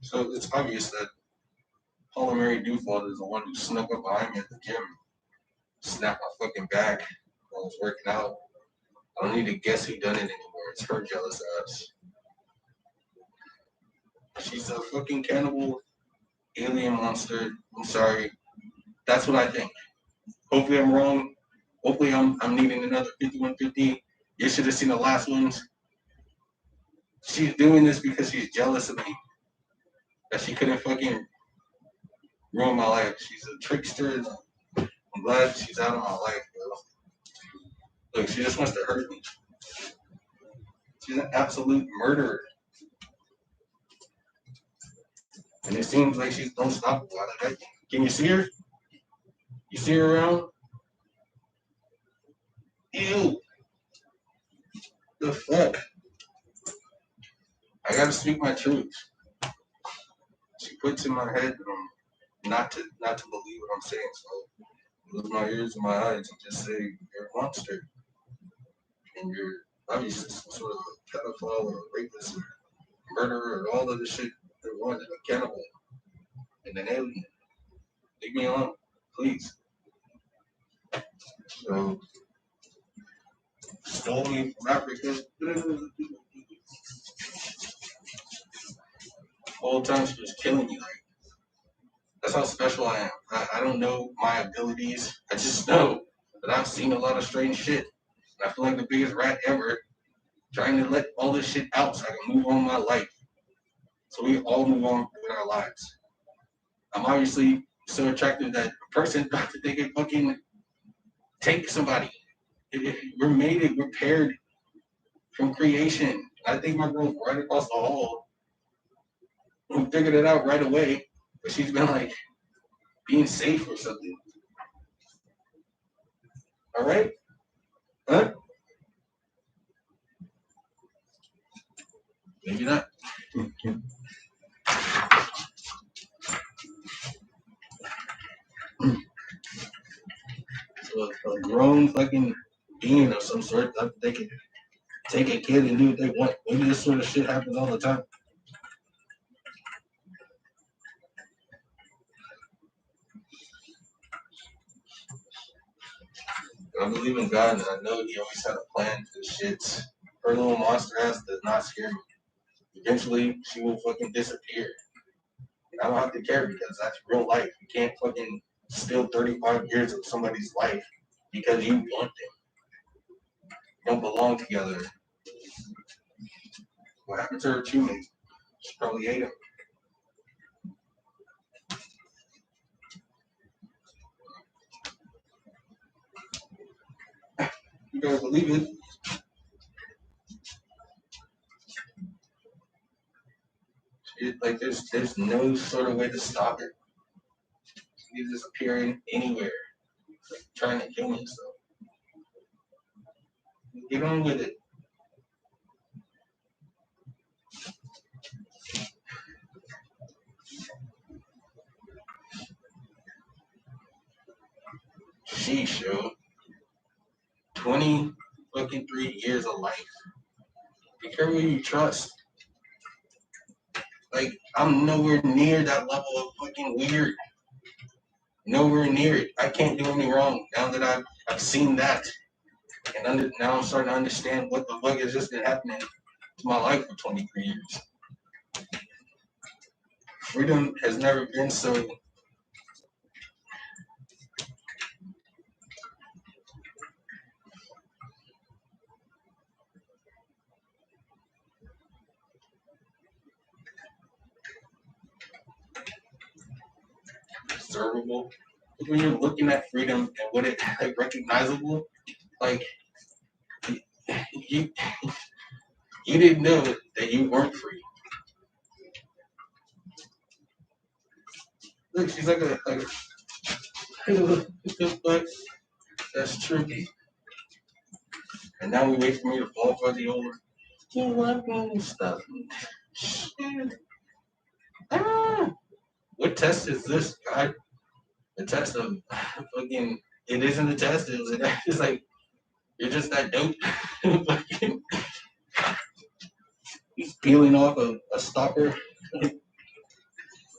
So it's obvious that Paula Mary Dufault is the one who snuck up behind me at the gym, snapped my fucking back while I was working out. I don't need to guess who done it anymore. It's her jealous ass. She's a fucking cannibal alien monster. I'm sorry. That's what I think. Hopefully I'm wrong. Hopefully I'm needing another 5150. You should have seen the last ones. She's doing this because she's jealous of me. That she couldn't fucking ruin my life. She's a trickster. I'm glad she's out of my life, bro. Look, she just wants to hurt me. She's an absolute murderer. And it seems like she's unstoppable. Can you see her? You see her around? Ew. The fuck? I gotta speak my truth. She puts in my head not to believe what I'm saying. So close my ears and my eyes and just say you're a monster. And you're obviously some sort of a pedophile or a rapist or murderer or all of the shit they wanted, a cannibal and an alien. Leave me alone, please. So stole me from Africa. whole time she was killing me. Like that's how special I am. I don't know my abilities. I just know that I've seen a lot of strange shit. And I feel like the biggest rat ever, trying to let all this shit out so I can move on with my life. So we all move on with our lives. I'm obviously so attractive that a person about to think it fucking take somebody. We're mated, we're paired from creation. I think my girl's right across the hall who figured it out right away, but she's been like being safe or something. All right? Huh? Maybe not. So a grown fucking being of some sort, they can take a kid and do what they want. Maybe this sort of shit happens all the time. I believe in God and I know He always had a plan for the shits. Her little monster ass does not scare me. Eventually, she will fucking disappear. And I don't have to care because that's real life. You can't fucking steal 35 years of somebody's life because you want them. You don't belong together. What happened to her teammate? She probably ate him. You better believe it. Like there's no sort of way to stop it. She's just appearing anywhere, like trying to kill me. So get on with it. Sheesh, yo. 20 fucking 3 years of life. Be careful who you trust. Like I'm nowhere near that level of fucking weird. Nowhere near it. I can't do any wrong now that I've seen that, and now I'm starting to understand what the fuck has just been happening to my life for 23 years. Freedom has never been so. Observable. When you're looking at freedom and what it like recognizable, like you you didn't know that you weren't free. Look, she's like what the fuck? That's tricky. And now we wait for me to fall fuzzy over. You love me stuff. Shit. Ah. What test is this, God? The test of fucking. It isn't a test. It's like you're just that dope. Fucking he's peeling off a stopper.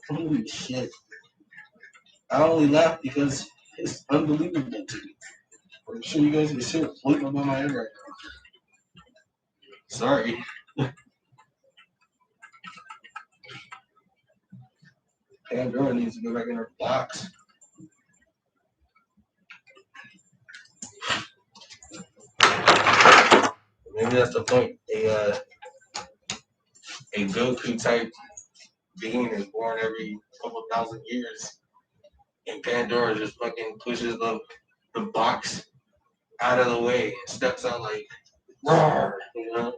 Holy shit! I only laugh because it's unbelievable to me. I'm sure you guys can see it floating above my head right now. Sorry. Pandora needs to go back in her box. Maybe that's the point. A Goku type being is born every couple thousand years, and Pandora just fucking pushes the box out of the way and steps out like, roar, you know?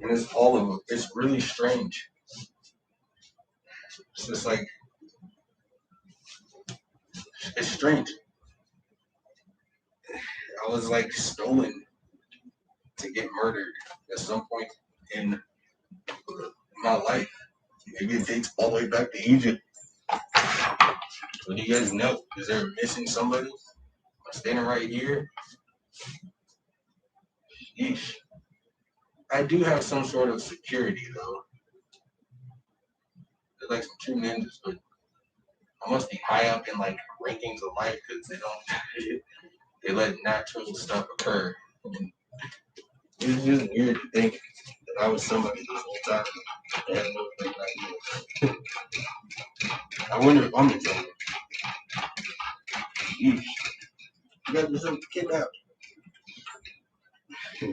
And it's all of it. It's really strange. It's just like, it's strange. I was like stolen to get murdered at some point in my life. Maybe it dates all the way back to Egypt. What do you guys know? Is there missing somebody? I'm standing right here. Yeesh. I do have some sort of security though. They're like some true ninjas, but I must be high up in like rankings of life because they don't they let natural stuff occur. And it's just weird to think that I was somebody this whole time. I had no fucking idea. I wonder if I'm in trouble. Yeesh. You got yourself kidnapped. I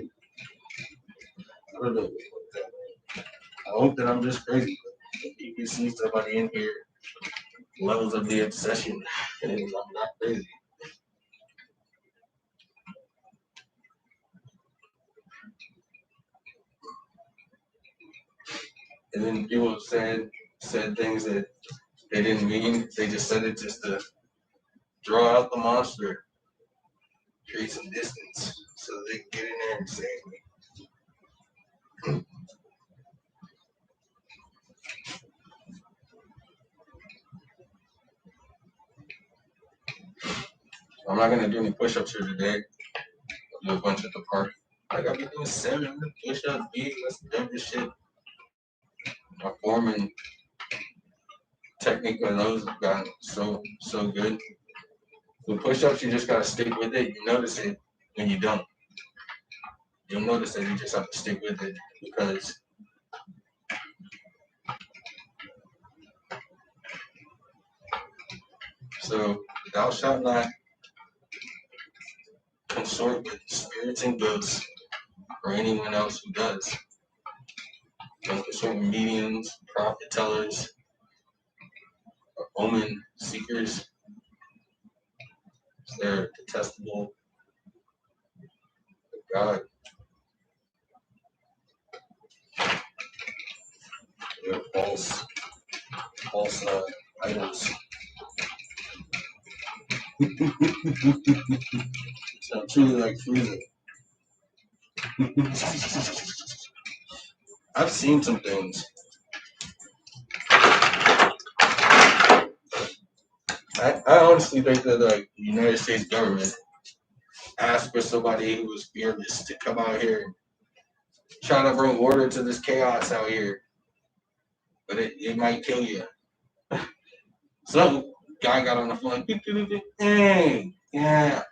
don't know. I hope that I'm just crazy. But if you can see somebody in here, levels of the obsession, and I'm not crazy. And then people said things that they didn't mean. They just said it just to draw out the monster, create some distance, so they can get in there and save me. I'm not gonna do any push-ups here today. I'll do a bunch at the park. I gotta be doing 7 push-ups, big. That's the dumbest shit. My form and technique on those have gotten so good. With push-ups, you just gotta stick with it. You notice it when you don't. You'll notice that you just have to stick with it because so thou shalt not consort with spirits and ghosts or anyone else who does. Don't consort with mediums, prophet tellers, or omen seekers. They're detestable. God, they're false idols. So I'm truly like freezing. I've seen some things. I honestly think that like the United States government asked for somebody who was fearless to come out here and try to bring order to this chaos out here, but it might kill you. So guy got on the phone, hey, yeah,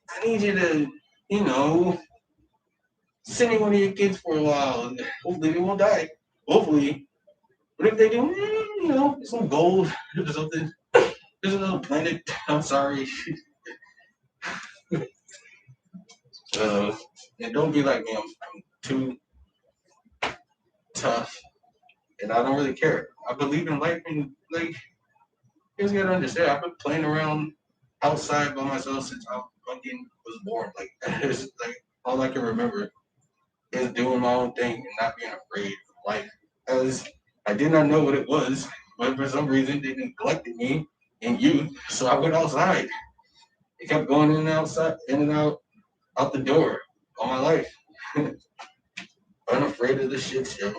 I need you to, send me one of your kids for a while. Hopefully they won't die. Hopefully. But if they do, some gold or something. There's another planet. I'm sorry. And don't be like me. I'm too tough, and I don't really care. I believe in life, and like you guys gotta understand. I've been playing around outside by myself since I fucking was born. Like it's like all I can remember is doing my own thing and not being afraid of life. Because I did not know what it was, but for some reason they neglected me in youth, so I went outside. It kept going in and outside, in and out the door all my life. Unafraid of the shit show.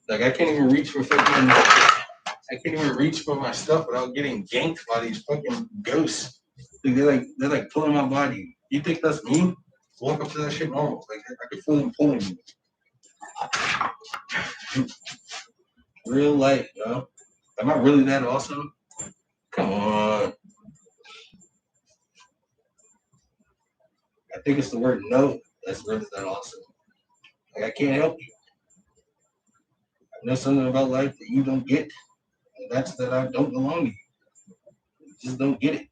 Like I can't even reach for fucking. I can't even reach for my stuff without getting ganked by these fucking ghosts. Like, they're like pulling my body. You think that's me? Walk up to that shit normal. Like I can feel them pulling me. Real life, yo. Am I really that awesome? Come on. I think it's the word no that's really that awesome. Like I can't help you. I know something about life that you don't get, and that's that I don't belong to you. You just don't get it.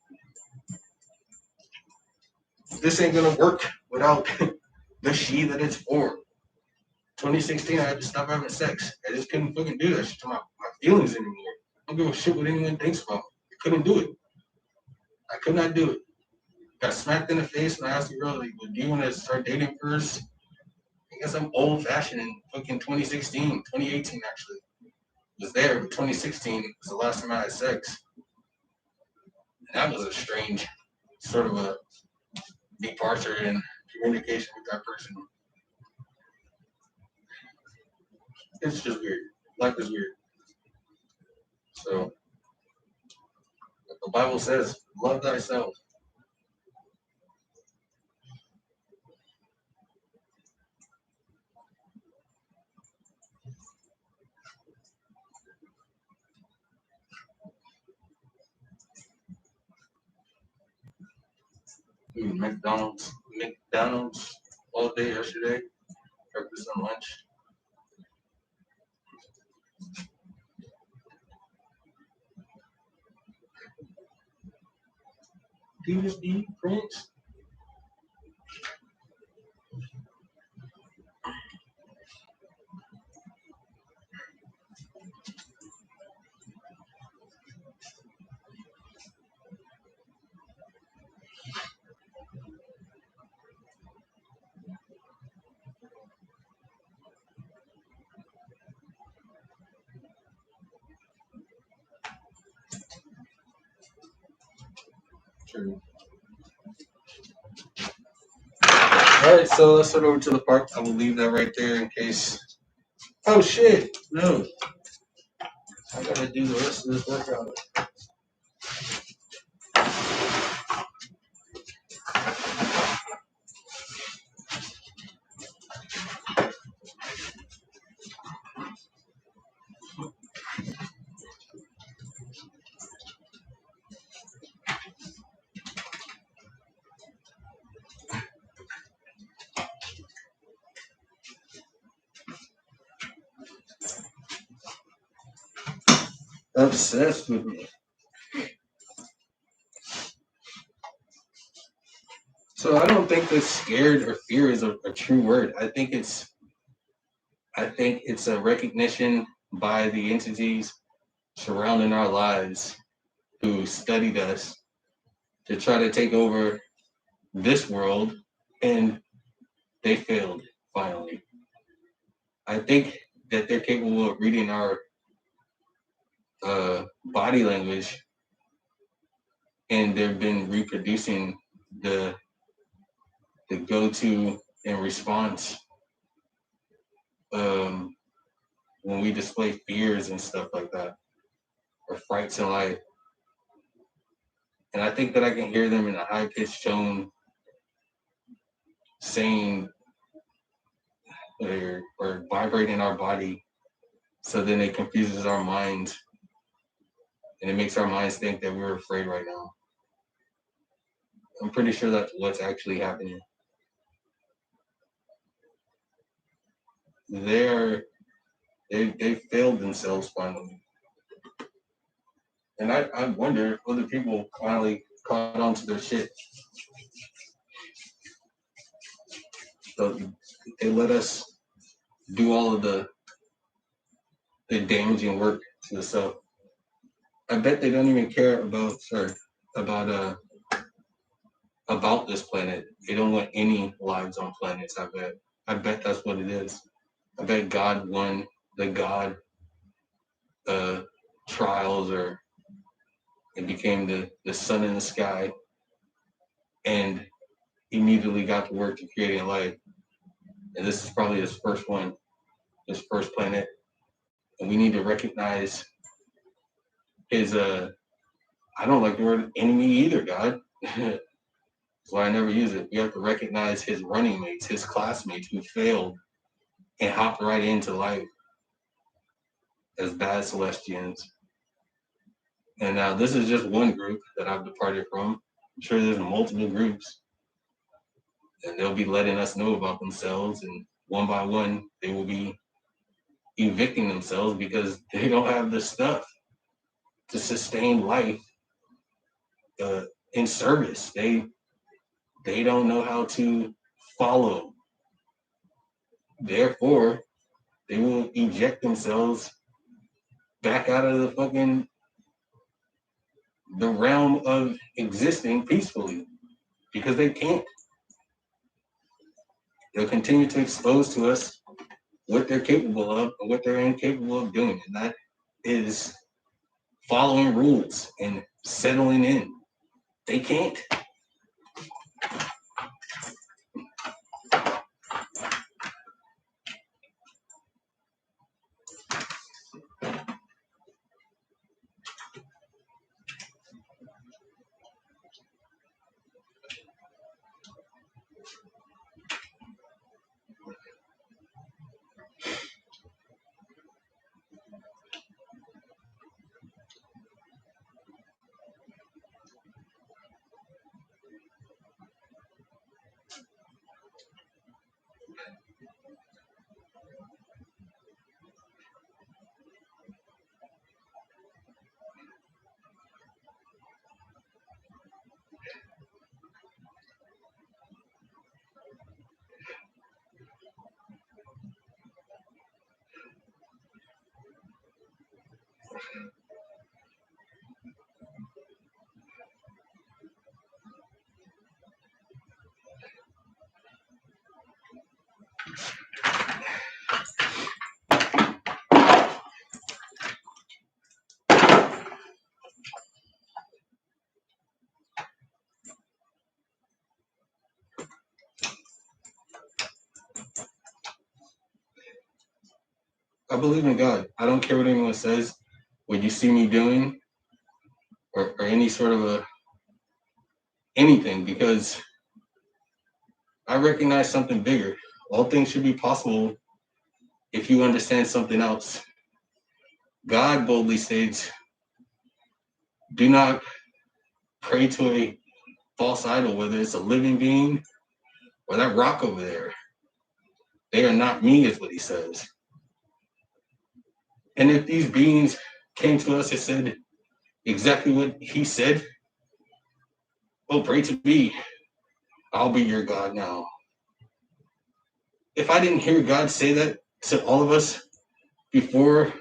This ain't gonna work without the she that it's for. 2016, I had to stop having sex. I just couldn't fucking do that shit to my feelings anymore. I don't give a shit what anyone thinks about me. I couldn't do it. I could not do it. Got smacked in the face and I asked the girl, like, well, do you want to start dating first? I guess I'm old fashioned in fucking 2016, 2018 actually. It was there, but 2016 was the last time I had sex. And that was a strange sort of a departure in communication with that person. It's just weird. Life is weird. So, like the Bible says, love thyself. eating McDonald's all day yesterday, breakfast and lunch. DVD Prince. True. All right, so let's head over to the park. I will leave that right there in case. Oh shit! No, I gotta do the rest of this workout. Obsessed with me. So I don't think that scared or fear is a true word. I think it's a recognition by the entities surrounding our lives who studied us to try to take over this world, and they failed finally. I think that they're capable of reading our body language, and they've been reproducing the go-to and response when we display fears and stuff like that, or frights in life. And I think that I can hear them in a high-pitched tone saying or vibrating our body, so then it confuses our minds and it makes our minds think that we're afraid right now. I'm pretty sure that's what's actually happening. They failed themselves finally. And I wonder if other people finally caught on to their shit. So they let us do all of the damaging work to the self. I bet they don't even care about this planet. They don't want any lives on planets, I bet. I bet that's what it is. I bet God won the God trials, or it became the sun in the sky, and immediately got to work to creating life. And this is probably his first one, his first planet. And we need to recognize his I don't like the word enemy either, God. That's why I never use it. We have to recognize his running mates, his classmates who failed and hopped right into life as bad Celestians. And now this is just one group that I've departed from. I'm sure there's multiple groups, and they'll be letting us know about themselves, and one by one they will be evicting themselves because they don't have the stuff to sustain life in service. They don't know how to follow. Therefore, they will eject themselves back out of the realm of existing peacefully, because they can't. They'll continue to expose to us what they're capable of and what they're incapable of doing, and that is following rules and settling in. They can't. I believe in God. I don't care what anyone says. What you see me doing, or any sort of anything, because I recognize something bigger. All things should be possible if you understand something else. God boldly states, do not pray to a false idol, whether it's a living being or that rock over there. They are not me, is what he says. And if these beings came to us and said exactly what he said, oh, pray to me. I'll be your God now. If I didn't hear God say that to all of us before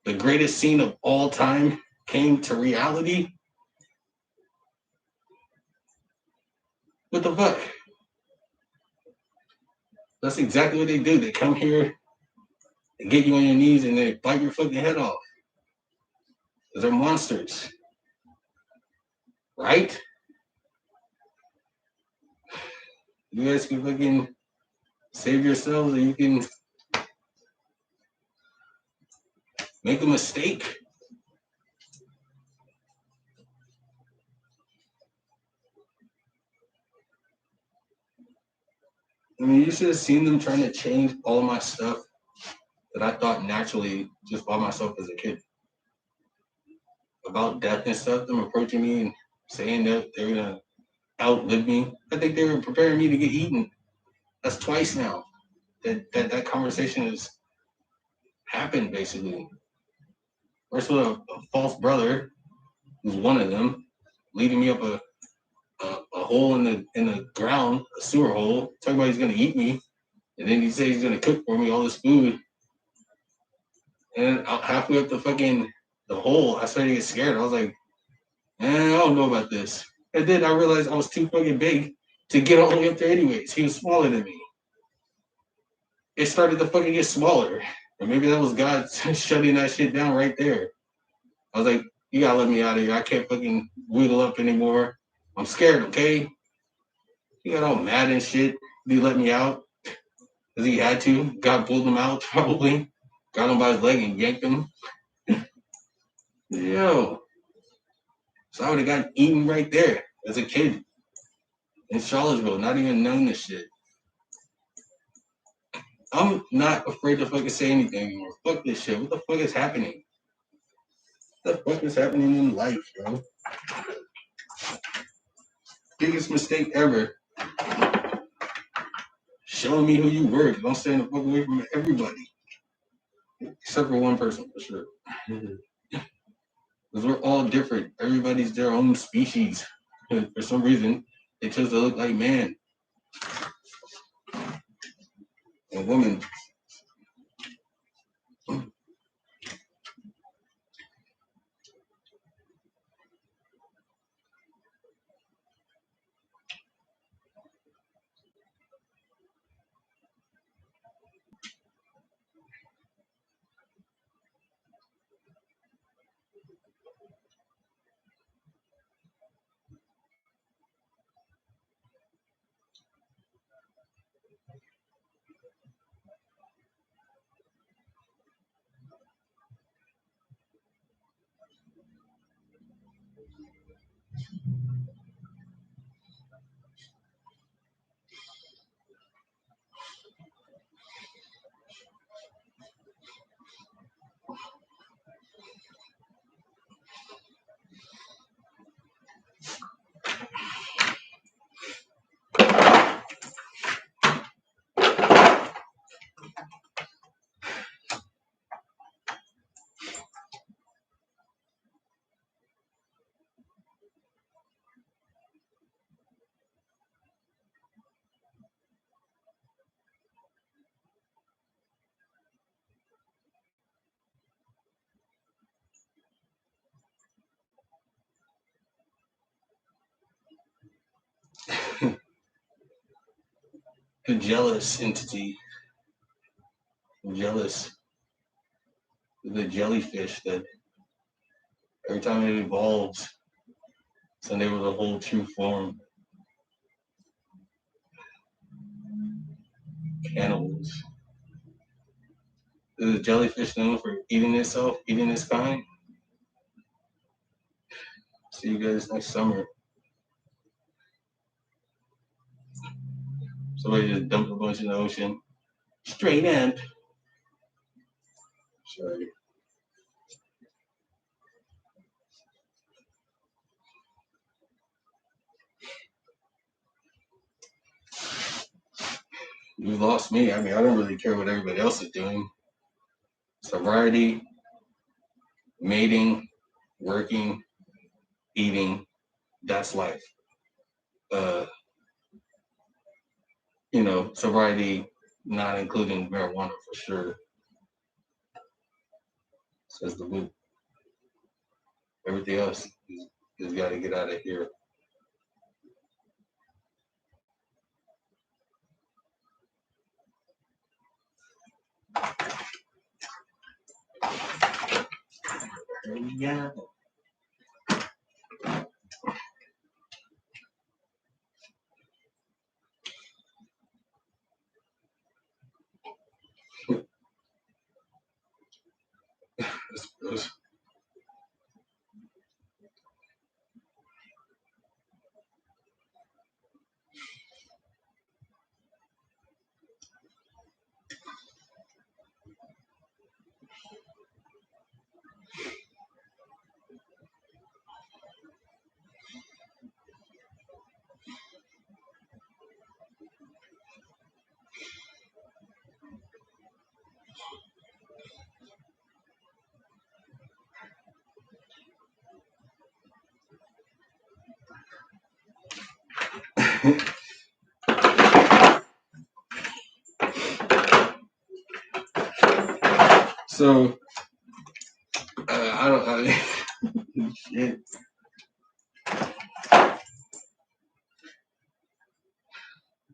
the greatest scene of all time came to reality, what the fuck? That's exactly what they do. They come here and get you on your knees and they bite your fucking head off. They're monsters. Right? You guys can fucking save yourselves, or you can make a mistake. I mean, you should have seen them trying to change all of my stuff that I thought naturally just by myself as a kid. About death and stuff, them approaching me and saying that they're gonna outlive me. I think they were preparing me to get eaten. That's twice now that conversation has happened, basically. First with a false brother, who's one of them, leading me up a hole in the ground, a sewer hole, talking about he's gonna eat me, and then he says he's gonna cook for me all this food. And halfway up the hole, I started to get scared. I was like, I don't know about this. And then I realized I was too fucking big to get all the way up there anyways. He was smaller than me. It started to fucking get smaller. And maybe that was God shutting that shit down right there. I was like, you gotta let me out of here. I can't fucking wiggle up anymore. I'm scared, okay? He got all mad and shit. He let me out because he had to. God pulled him out, probably. Got him by his leg and yanked him. Yo. So I would have gotten eaten right there as a kid in Charlottesville, not even knowing this shit. I'm not afraid to fucking say anything anymore. Fuck this shit. What the fuck is happening? What the fuck is happening in life, bro? Biggest mistake ever. Showing me who you were. Don't stand the fuck away from everybody. Except for one person, for sure. Because we're all different. Everybody's their own species. For some reason, they chose to look like man and woman. a jealous entity, jealous, the jellyfish that every time it evolves, it's unable to hold true form. Cannibals. Is the jellyfish known for eating itself, eating its kind? See you guys next summer. Somebody just dumped a bunch in the ocean. Straight up. Sorry. You lost me. I mean, I don't really care what everybody else is doing. Sobriety, mating, working, eating, that's life. Sobriety, not including marijuana for sure, says the book. Everything else is got to get out of here. Yeah. So, shit.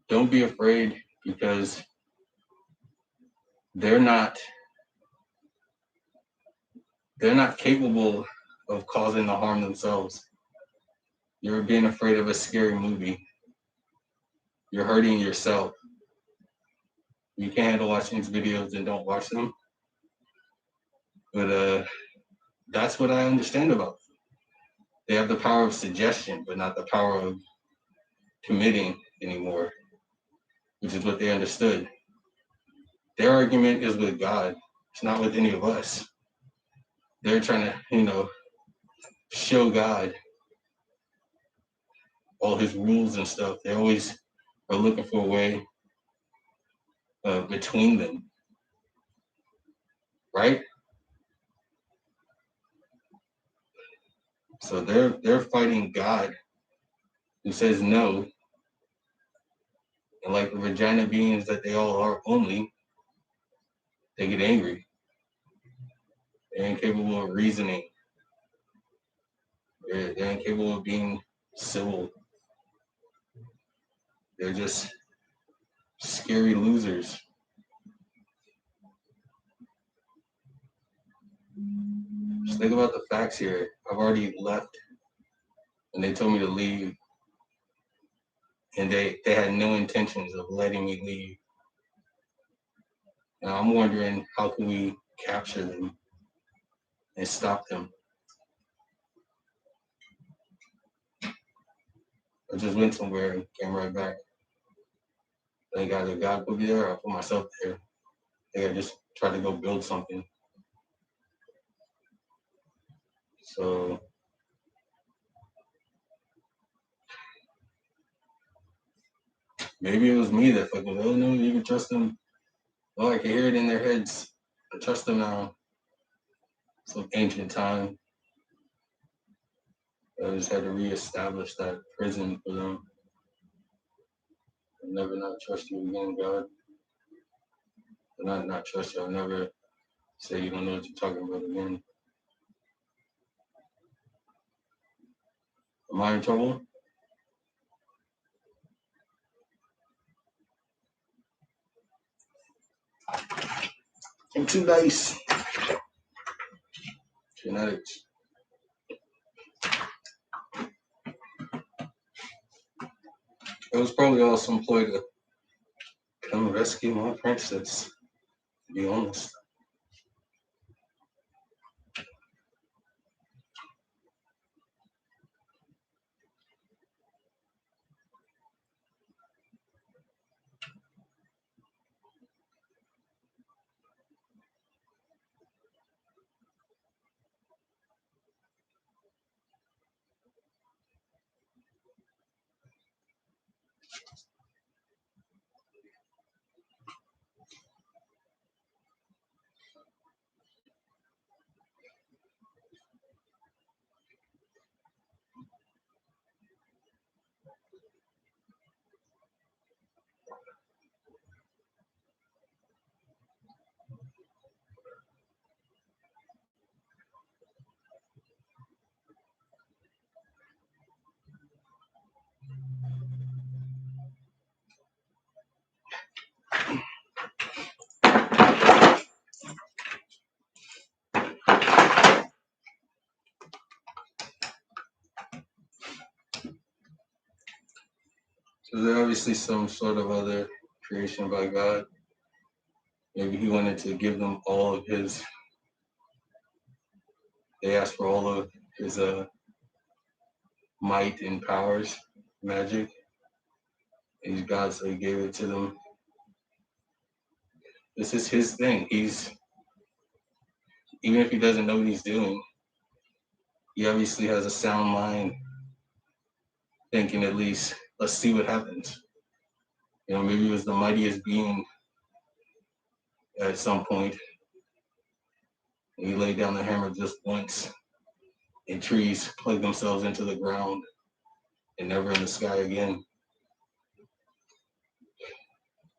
Don't be afraid because they're not capable of causing the harm themselves. You're being afraid of a scary movie. You're hurting yourself. You can't handle watching these videos and don't watch them. But that's what I understand about them. They have the power of suggestion, but not the power of committing anymore, which is what they understood. Their argument is with God. It's not with any of us. They're trying to, show God all his rules and stuff. They always are looking for a way between them, right? So they're fighting God, who says no, and like the vagina beings that they all are only, they get angry. They're incapable of reasoning. They're incapable of being civil. They're just scary losers. Just think about the facts here. I've already left, and they told me to leave, and they had no intentions of letting me leave. Now I'm wondering, how can we capture them and stop them? I just went somewhere and came right back. I think either God put me there or I put myself there. I think I just tried to go build something. So maybe it was me that fucking, oh no, you can trust them. Oh, I can hear it in their heads. I trust them now. Some ancient time. I just had to reestablish that prison for them. I'll never not trust you again, God. I'll not trust you. I'll never say you don't know what you're talking about again. Am I in trouble? I'm too nice. Genetics. It was probably all some ploy to come rescue my princess, to be honest. So there's obviously some sort of other creation by God. Maybe he wanted to give them all of his, they asked for all of his might and powers, magic. And he's God, so he gave it to them. This is his thing. Even if he doesn't know what he's doing, he obviously has a sound mind, thinking at least, let's see what happens. Maybe he was the mightiest being at some point, and he laid down the hammer just once, and trees plug themselves into the ground and never in the sky again.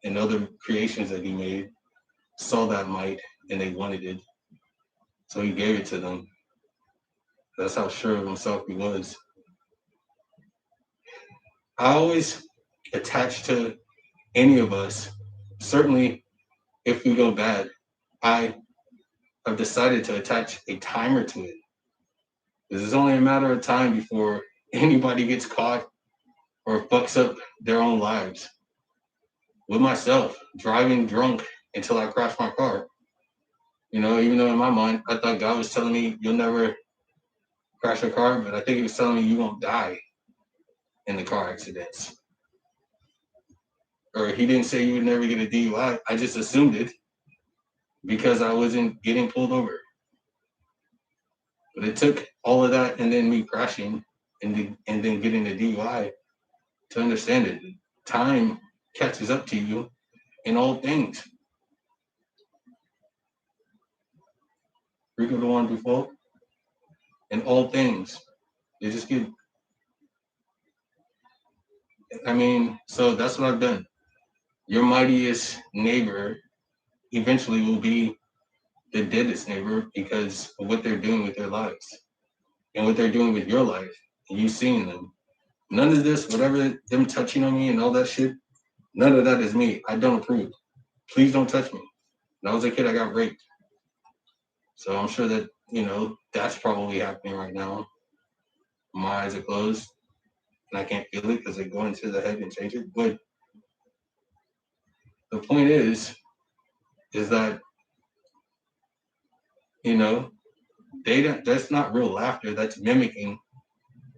And other creations that he made saw that might and they wanted it. So he gave it to them. That's how sure of himself he was. I always attach to any of us, certainly if we go bad, I have decided to attach a timer to it. Because it's only a matter of time before anybody gets caught or fucks up their own lives. With myself, driving drunk until I crashed my car. Even though in my mind, I thought God was telling me you'll never crash a car, but I think he was telling me you won't die in the car accidents. Or he didn't say you would never get a DUI. I just assumed it because I wasn't getting pulled over. But it took all of that and then me crashing and then getting a DUI to understand it. Time catches up to you in all things. Rico the one before. In all things. They just get so that's what I've done. Your mightiest neighbor eventually will be the deadest neighbor because of what they're doing with their lives and what they're doing with your life and you seeing them. None of this, whatever them touching on me and all that shit, none of that is me. I don't approve. Please don't touch me. When I was a kid, I got raped. So I'm sure that, that's probably happening right now. My eyes are closed and I can't feel it because they go into the head and change it. But the point is that, that's not real laughter. That's mimicking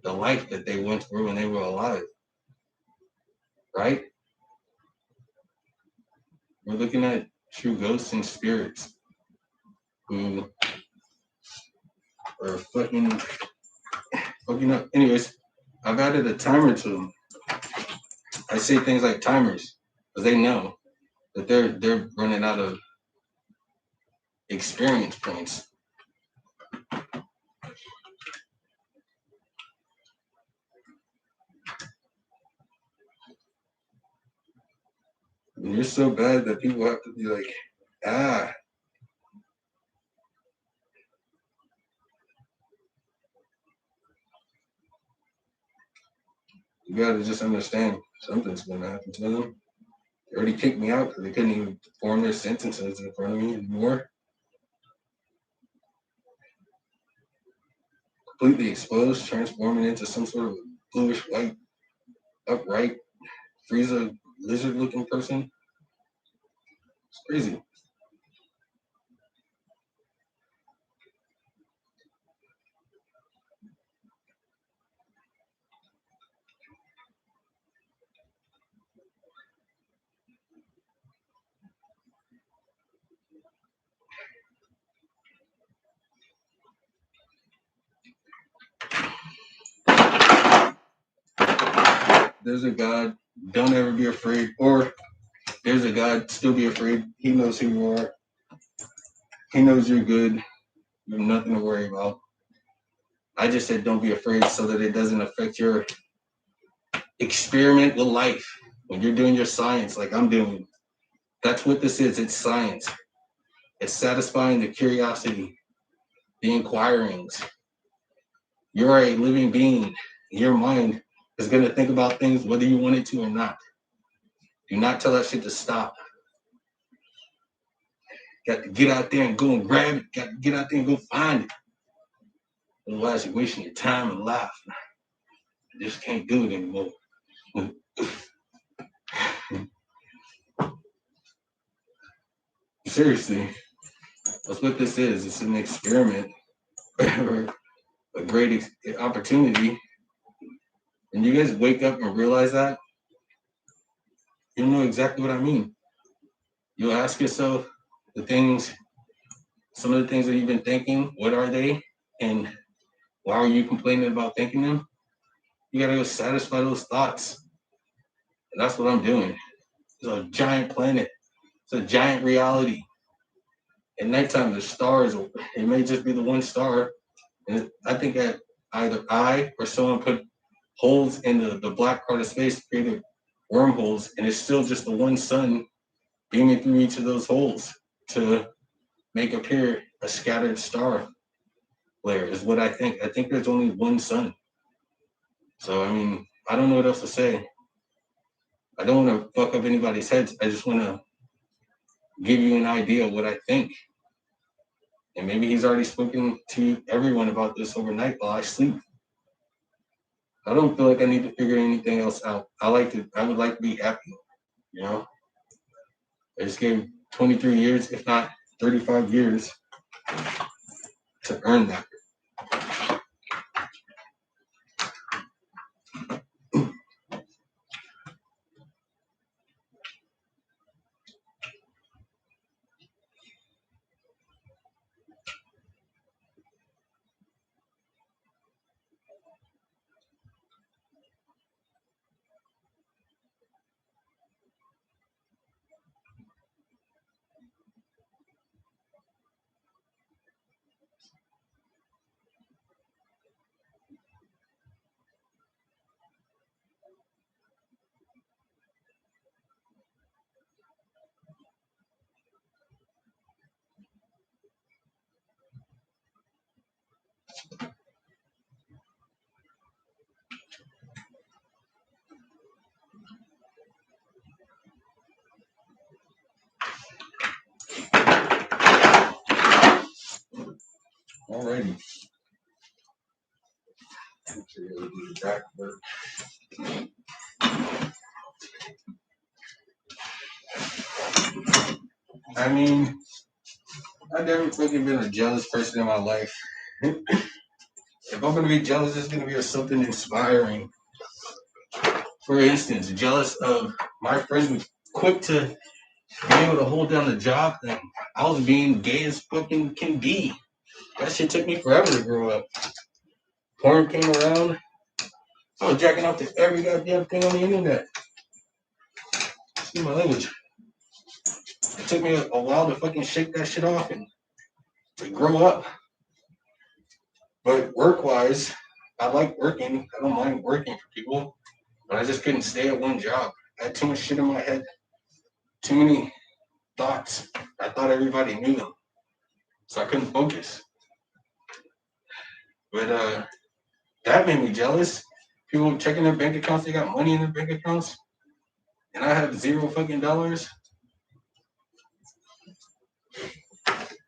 the life that they went through when they were alive. Right? We're looking at true ghosts and spirits who are fucking up. Anyways, I've added a timer to them. I say things like timers because they know that they're running out of experience points. And you're so bad that people have to be like, you gotta just understand something's gonna happen to them. They already kicked me out because they couldn't even form their sentences in front of me anymore. Completely exposed, transforming into some sort of bluish white, upright, Frieza lizard looking person. It's crazy. There's a God, don't ever be afraid. Or there's a God, still be afraid. He knows who you are. He knows you're good. You have nothing to worry about. I just said don't be afraid so that it doesn't affect your experiment with life. When you're doing your science like I'm doing, that's what this is. It's science. It's satisfying the curiosity, the inquirings. You're a living being. Your mind is going to think about things whether you want it to or not. Do not tell that shit to stop. Got to get out there and go and grab it. Got to get out there and go find it. Otherwise, you're wasting your time and life. You just can't do it anymore. Seriously, that's what this is. It's an experiment or a great opportunity. And you guys wake up and realize that, you know exactly what I mean. You'll ask yourself the things, some of the things that you've been thinking, what are they? And why are you complaining about thinking them? You gotta go satisfy those thoughts. And that's what I'm doing. It's a giant planet. It's a giant reality. At nighttime, the stars, it may just be the one star. And I think that either I or someone put holes in the black part of space, created wormholes, and it's still just the one sun beaming through each of those holes to make appear a scattered star layer, is what I think. I think there's only one sun. So, I mean, I don't know what else to say. I don't want to fuck up anybody's heads. I just want to give you an idea of what I think. And maybe he's already spoken to everyone about this overnight while I sleep. I don't feel like I need to figure anything else out. I would like to be happy, you know? I just gave 23 years, if not 35 years, to earn that. Alrighty. I mean, I've never fucking been a jealous person in my life. If I'm gonna be jealous, it's gonna be of something inspiring. For instance, jealous of my friend was quick to be able to hold down the job thing. I was being gay as fucking can be. That shit took me forever to grow up. Porn came around. I was jacking off to every goddamn thing on the internet. Excuse my language. It took me a while to fucking shake that shit off and to grow up. But work-wise, I like working. I don't mind working for people. But I just couldn't stay at one job. I had too much shit in my head. Too many thoughts. I thought everybody knew them. So I couldn't focus. But that made me jealous. People checking their bank accounts, they got money in their bank accounts. and I have $0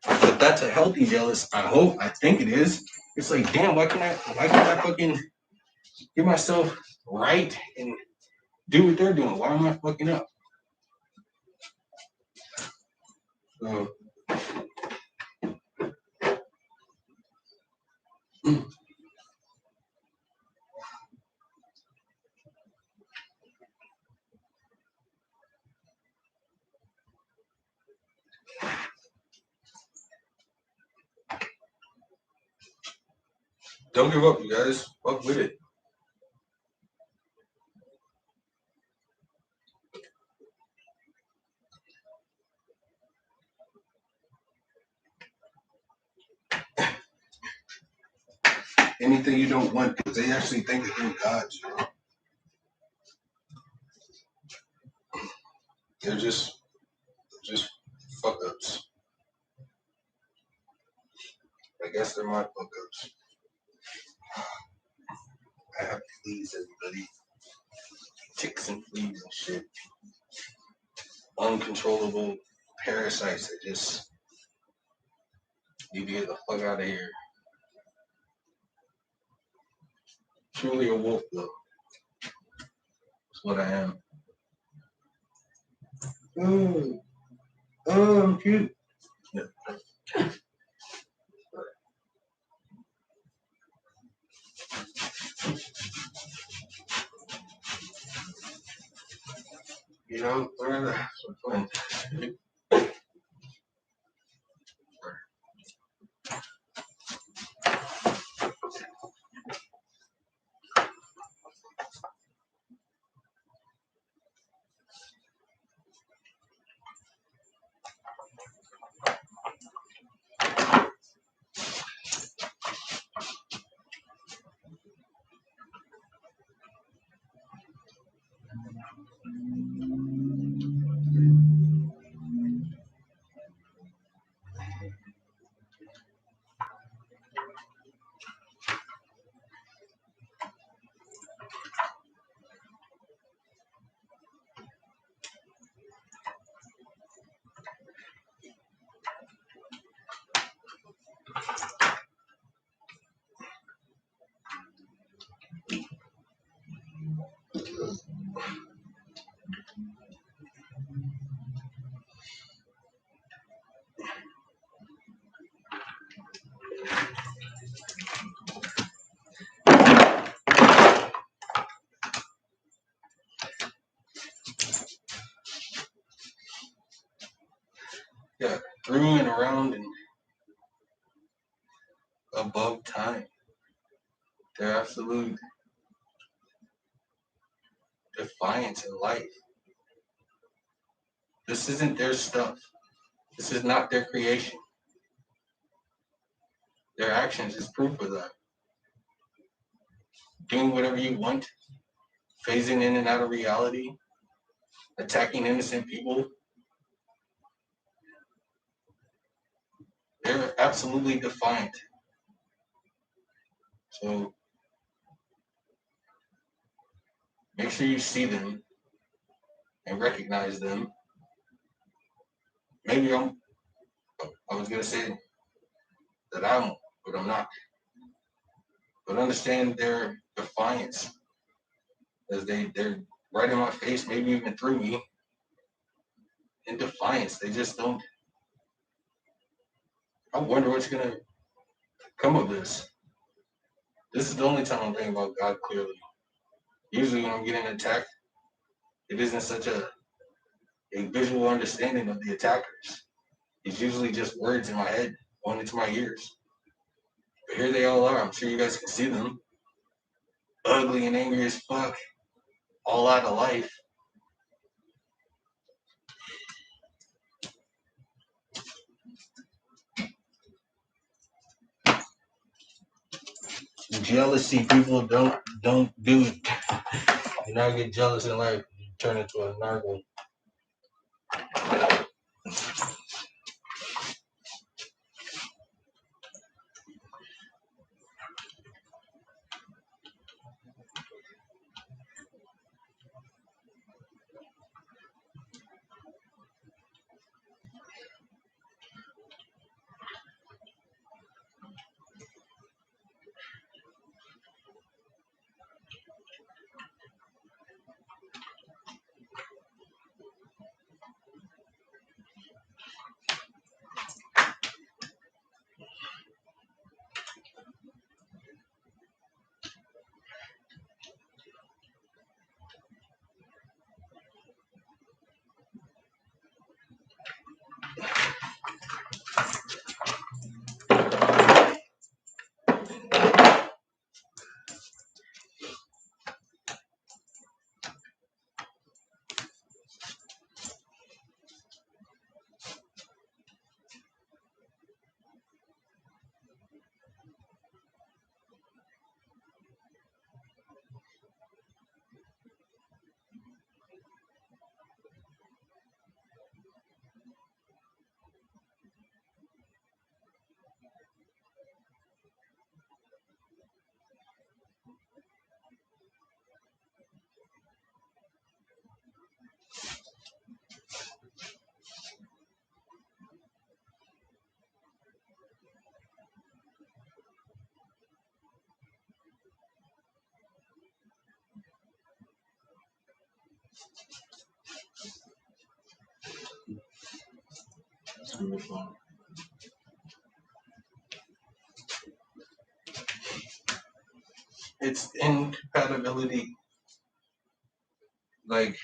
but that's a healthy jealous. I hope. I think it is. It's like, damn, why can't I fucking get myself right and do what they're doing? Why am I fucking up? So, don't give up, you guys. Fuck with it. Anything you don't want, because they actually think that they're gods. You know? They're just fuck ups. I guess they're my fuck ups. I have fleas, everybody. Ticks and fleas and shit. Uncontrollable parasites that just need to get the fuck out of here. Truly a wolf, though. That's what I am. Oh, I'm cute. Yeah. You know, that's fun. Yeah, through and around and above time. Their absolute defiance in life. This isn't their stuff. This is not their creation. Their actions is proof of that. Doing whatever you want, phasing in and out of reality, attacking innocent people. They're absolutely defiant. So make sure you see them and recognize them. Maybe I was gonna say that I'm, but I'm not. But understand their defiance as they're right in my face, maybe even through me, in defiance. They just don't. I wonder what's gonna come of this. This is the only time I'm thinking about God clearly. Usually when I'm getting attacked, it isn't such a visual understanding of the attackers. It's usually just words in my head going into my ears. But here they all are. I'm sure you guys can see them. Ugly and angry as fuck. All out of life. Jealousy, people don't do it. You not get jealous in life, you turn into a nargle. super fun. It's incompatibility. Like,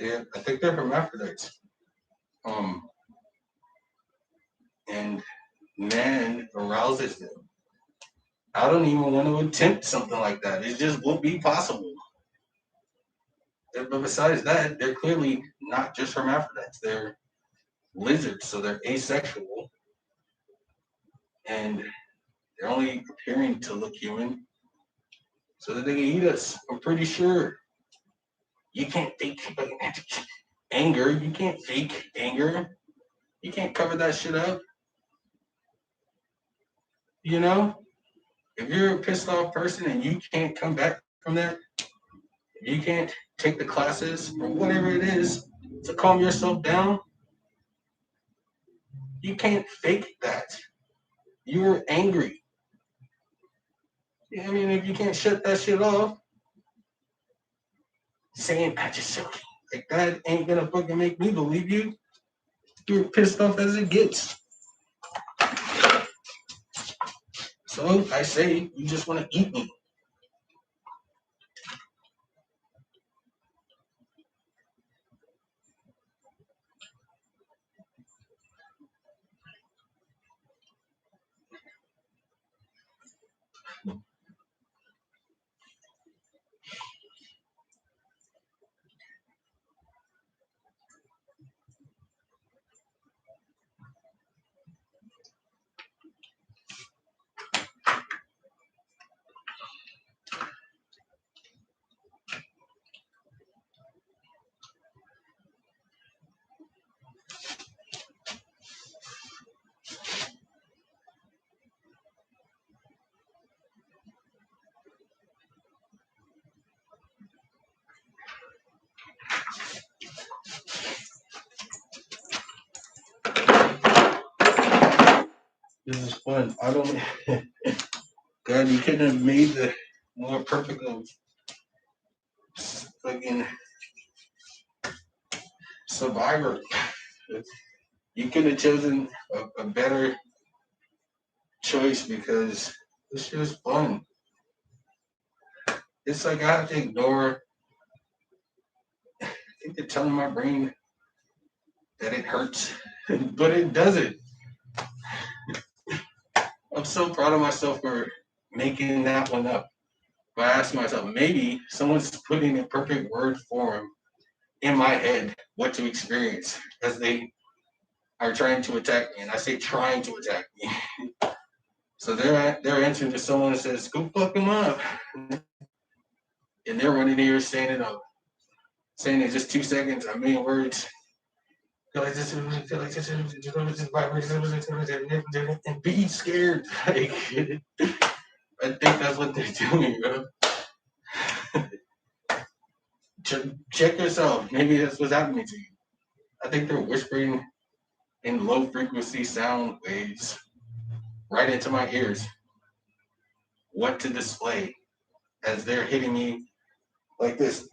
I think they're hermaphrodites. And man arouses them. I don't even want to attempt something like that. It just won't be possible. But besides that, they're clearly not just hermaphrodites. They're lizards, so they're asexual. And they're only appearing to look human so that they can eat us. I'm pretty sure. You can't fake anger. You can't fake anger. You can't cover that shit up. You know? If you're a pissed off person and you can't come back from that, if you can't take the classes or whatever it is to calm yourself down, you can't fake that. You're angry. I mean, if you can't shut that shit off, saying I just like that ain't gonna fucking make me believe you. You're pissed off as it gets. So I say you just want to eat me. This is fun. I don't. God, you couldn't have made the more perfect of fucking Survivor. You could have chosen a better choice because this shit is fun. It's like I have to ignore. I think they're telling my brain that it hurts, but it doesn't. I'm so proud of myself for making that one up. But I asked myself, maybe someone's putting in perfect word form in my head what to experience as they are trying to attack me. And I say trying to attack me. So they're answering to someone that says, go fuck them up. And they're running here saying it up. Saying in just 2 seconds, a million words. And be scared. Like, I think that's what they're doing, bro. Check yourself. Maybe that's what's happening to you. I think they're whispering in low frequency sound waves right into my ears what to display as they're hitting me like this.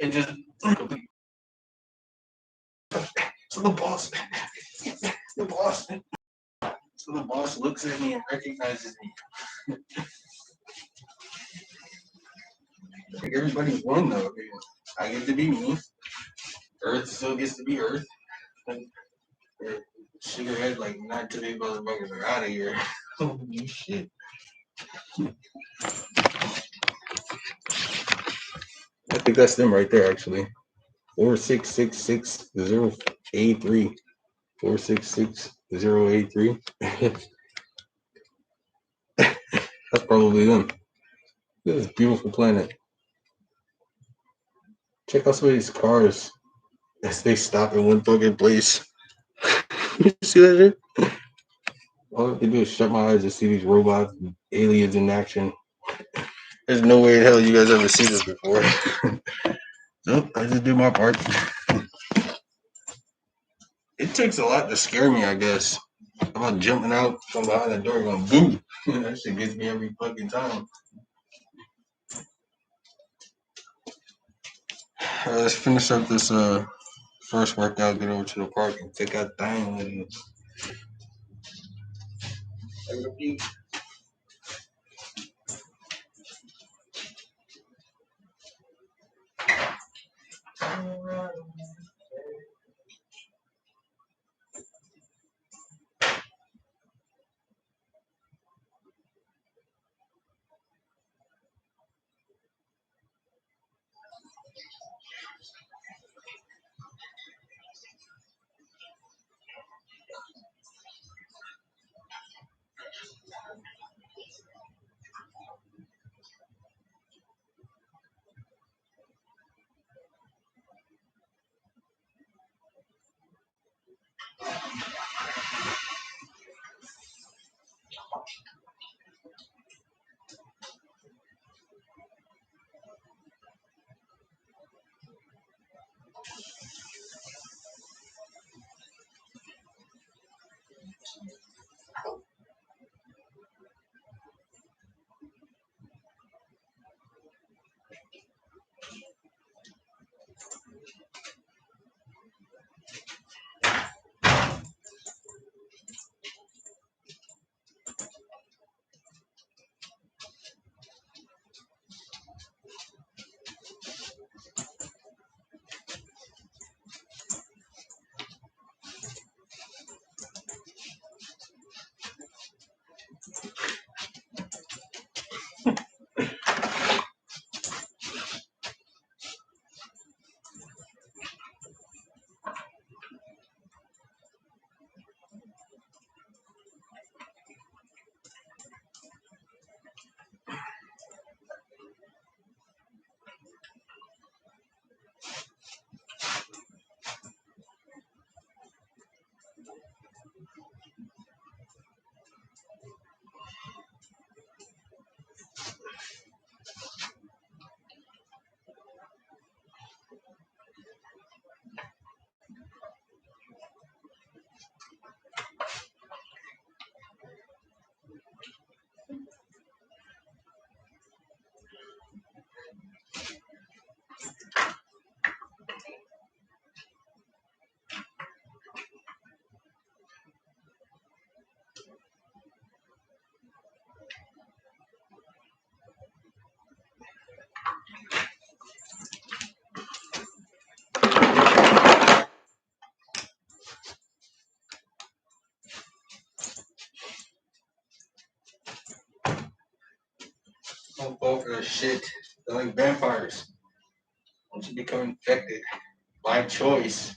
And just so the boss looks at me and recognizes me. Like everybody's won though. I get to be me. Earth still gets to be Earth. Sugarhead, like not today, motherfuckers are out of here. Holy shit. I think that's them right there, actually. 4666083. 4668083. That's probably them. This is a beautiful planet. Check out some of these cars as they stop in one fucking place. You see that shit? All I have to do is shut my eyes and see these robots and aliens in action. There's no way in hell you guys ever see this before. Nope, I just do my part. It takes a lot to scare me, I guess. How about jumping out from behind the door going boom? That shit gets me every fucking time. Let's finish up this first workout. Get over to the park and take out thing with you. Don't fall for the shit. They're like vampires. Once you become infected by choice,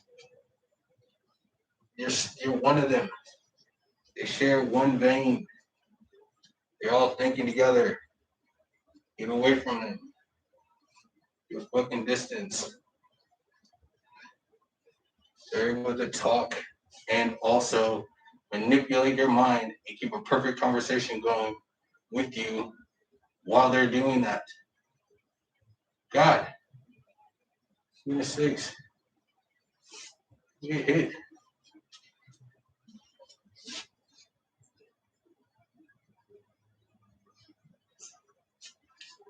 you're one of them. They share one vein. They're all thinking together. Get away from them. Your fucking distance. They're able to talk and also manipulate your mind and keep a perfect conversation going with you while they're doing that. God, even six, you get hit.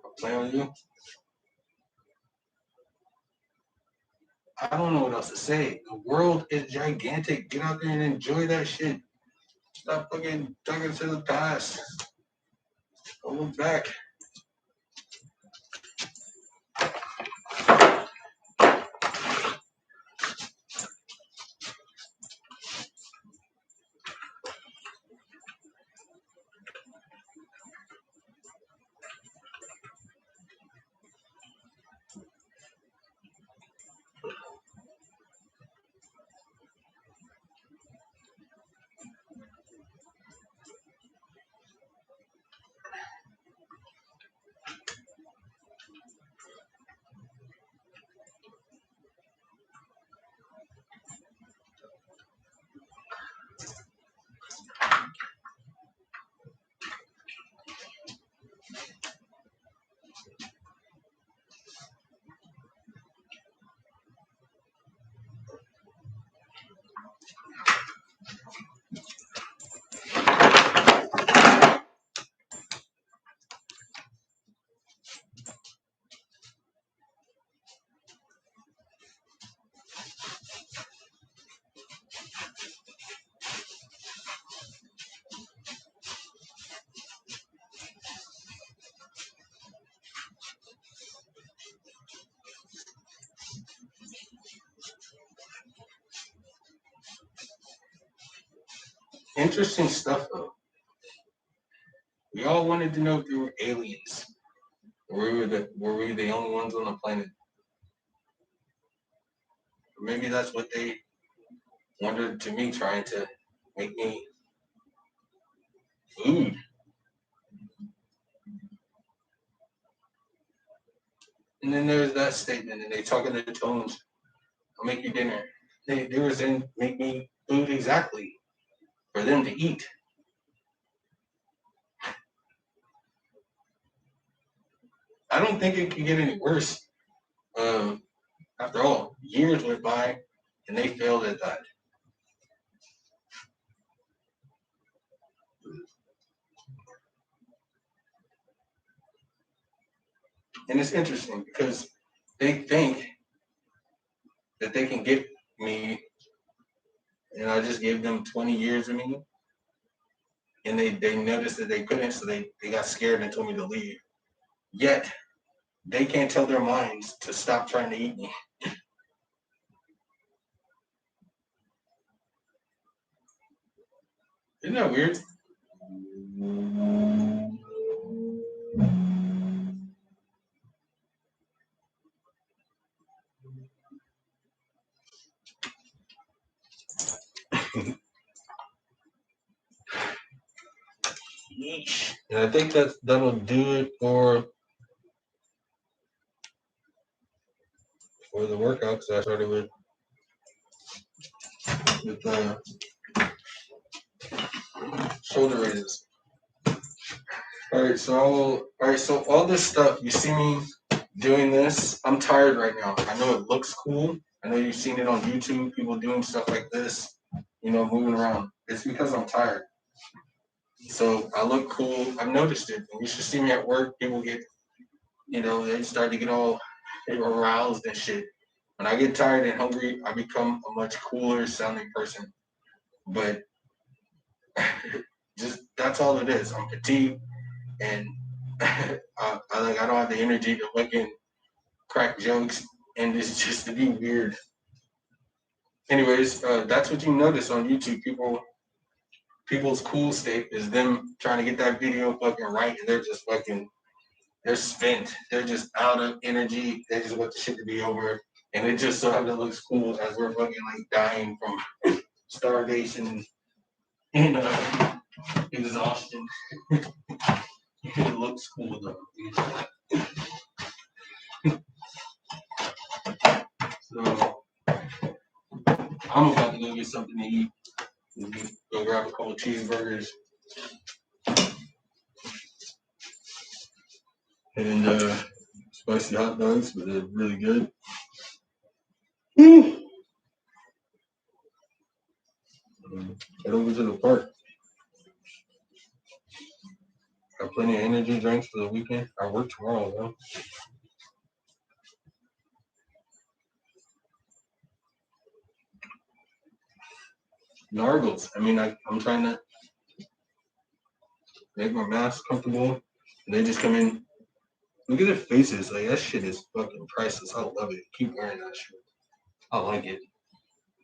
I'm playing with you. I don't know what else to say. The world is gigantic. Get out there and enjoy that shit. Stop fucking talking to the past. Don't look back. Interesting stuff though. We all wanted to know if there were aliens. Were we the only ones on the planet? Or maybe that's what they wanted to me, trying to make me food. And then there's that statement, and they talk in the tones. I'll make you dinner. They were saying make me food exactly for them to eat. I don't think it could get any worse. Um, After all, years went by, and they failed at that. And it's interesting because they think that they can get me, and I just gave them 20 years of me, and they noticed that they couldn't, so they got scared and told me to leave. Yet they can't tell their minds to stop trying to eat me. Isn't that weird? And I think that'll do it for the workout because I started with shoulder raises. So all this stuff you see me doing this. I'm tired right now. I know it looks cool. I know you've seen it on YouTube. People doing stuff like this. Moving around. It's because I'm tired. So I look cool. I've noticed it. And you should see me at work. People get, they start to get all aroused and shit. When I get tired and hungry, I become a much cooler sounding person. But just that's all it is. I'm fatigued, and I don't have the energy to fucking crack jokes, and it's just to be weird. Anyways, that's what you notice on YouTube. People's cool state is them trying to get that video fucking right, and they're spent. They're just out of energy. They just want the shit to be over, and it just so happens looks cool as we're fucking like dying from starvation and exhaustion. It looks cool though. So I'm about to go get something to eat. Go grab a couple cheeseburgers and spicy hot dogs, but they're really good. Head over to the park. Got plenty of energy drinks for the weekend. I work tomorrow though. Nargles. I mean, I'm trying to make my mask comfortable. And they just come in. Look at their faces. Like, that shit is fucking priceless. I love it. Keep wearing that shit. I like it.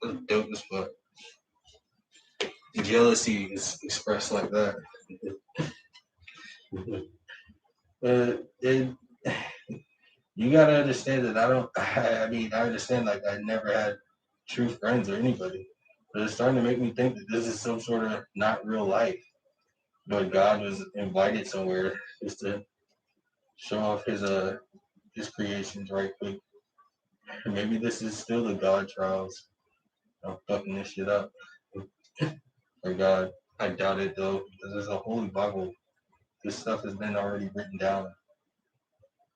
That's dope as fuck. Jealousy is expressed like that. And you gotta understand that I understand like I never had true friends or anybody. But it's starting to make me think that this is some sort of not real life. But God was invited somewhere just to show off his creations right quick. Maybe this is still the God trials. I'm fucking this shit up. Or God. I doubt it though, because there's a holy Bible. This stuff has been already written down.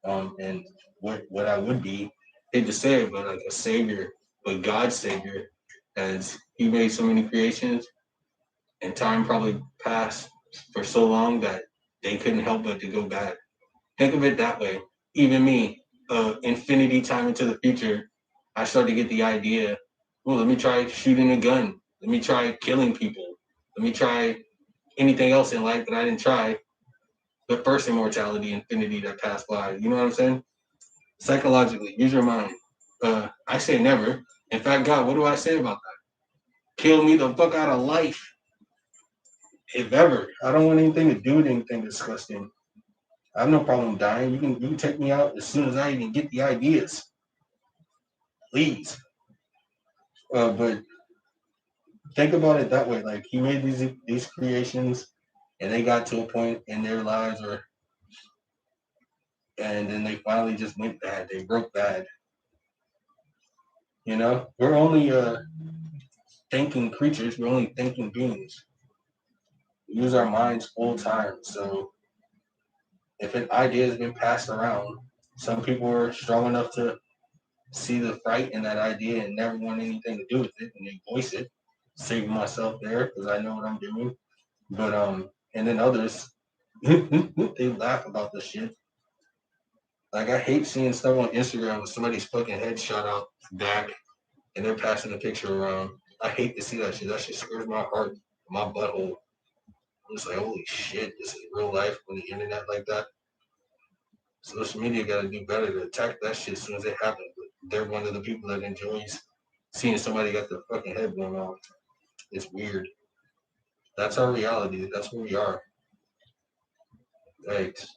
And what I would be, hate to say it, but like a savior, but God's savior, as he made so many creations, and time probably passed for so long that they couldn't help but to go bad. Think of it that way. Even me, infinity time into the future, I started to get the idea, well, let me try shooting a gun. Let me try killing people. Let me try anything else in life that I didn't try. But first immortality, infinity that passed by. You know what I'm saying? Psychologically, use your mind. I say never. In fact, God, what do I say about that? Kill me the fuck out of life. If ever, I don't want anything to do with anything disgusting. I have no problem dying. You can take me out as soon as I even get the ideas, please. But think about it that way. Like he made these creations, and they got to a point in their lives where, and then they finally just went bad. They broke bad. You know, we're only thinking creatures. We're only thinking beings. We use our minds full time. So if an idea has been passed around, some people are strong enough to see the fright in that idea and never want anything to do with it, and they voice it. Save myself there because I know what I'm doing. But and then others, they laugh about the shit. Like I hate seeing stuff on Instagram with somebody's fucking head shot out back and they're passing the picture around. I hate to see that shit. That shit scares my heart, my butthole. I'm just like, holy shit, this is real life on the internet like that. Social media got to do better to attack that shit as soon as it happens. But they're one of the people that enjoys seeing somebody got their fucking head blown off. It's weird. That's our reality. That's where we are. Thanks.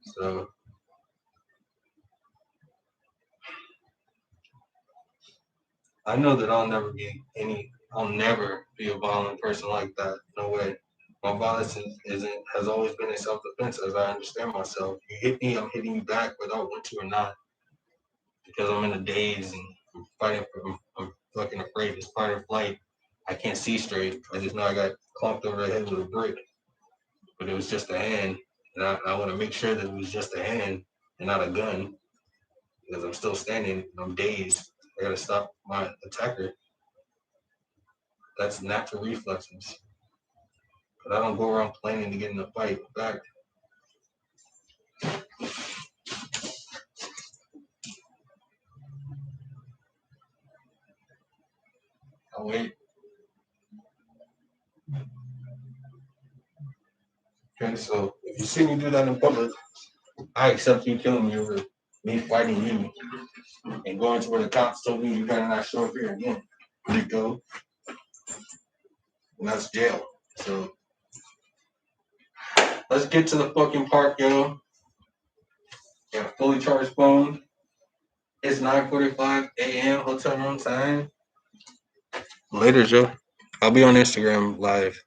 So I know that I'll never be a violent person like that. No way. My violence has always been in self defense as I understand myself. You hit me, I'm hitting you back whether I want to or not. Because I'm in a daze and I'm fighting I'm fucking afraid. It's fight or flight. I can't see straight. I just know I got clunked over the head with a brick. But it was just a hand. And I want to make sure that it was just a hand and not a gun. Because I'm still standing and I'm dazed. I gotta stop my attacker. That's natural reflexes. But I don't go around planning to get in a fight. In fact, I'll wait. Okay, so if you see me do that in public, I accept you killing me over me fighting you and going to where the cops told me you better not show up here again. There you go. And that's jail. So let's get to the fucking park, yo. Got a fully charged phone. It's 9:45 a.m. hotel room time. Later, Joe. I'll be on Instagram live.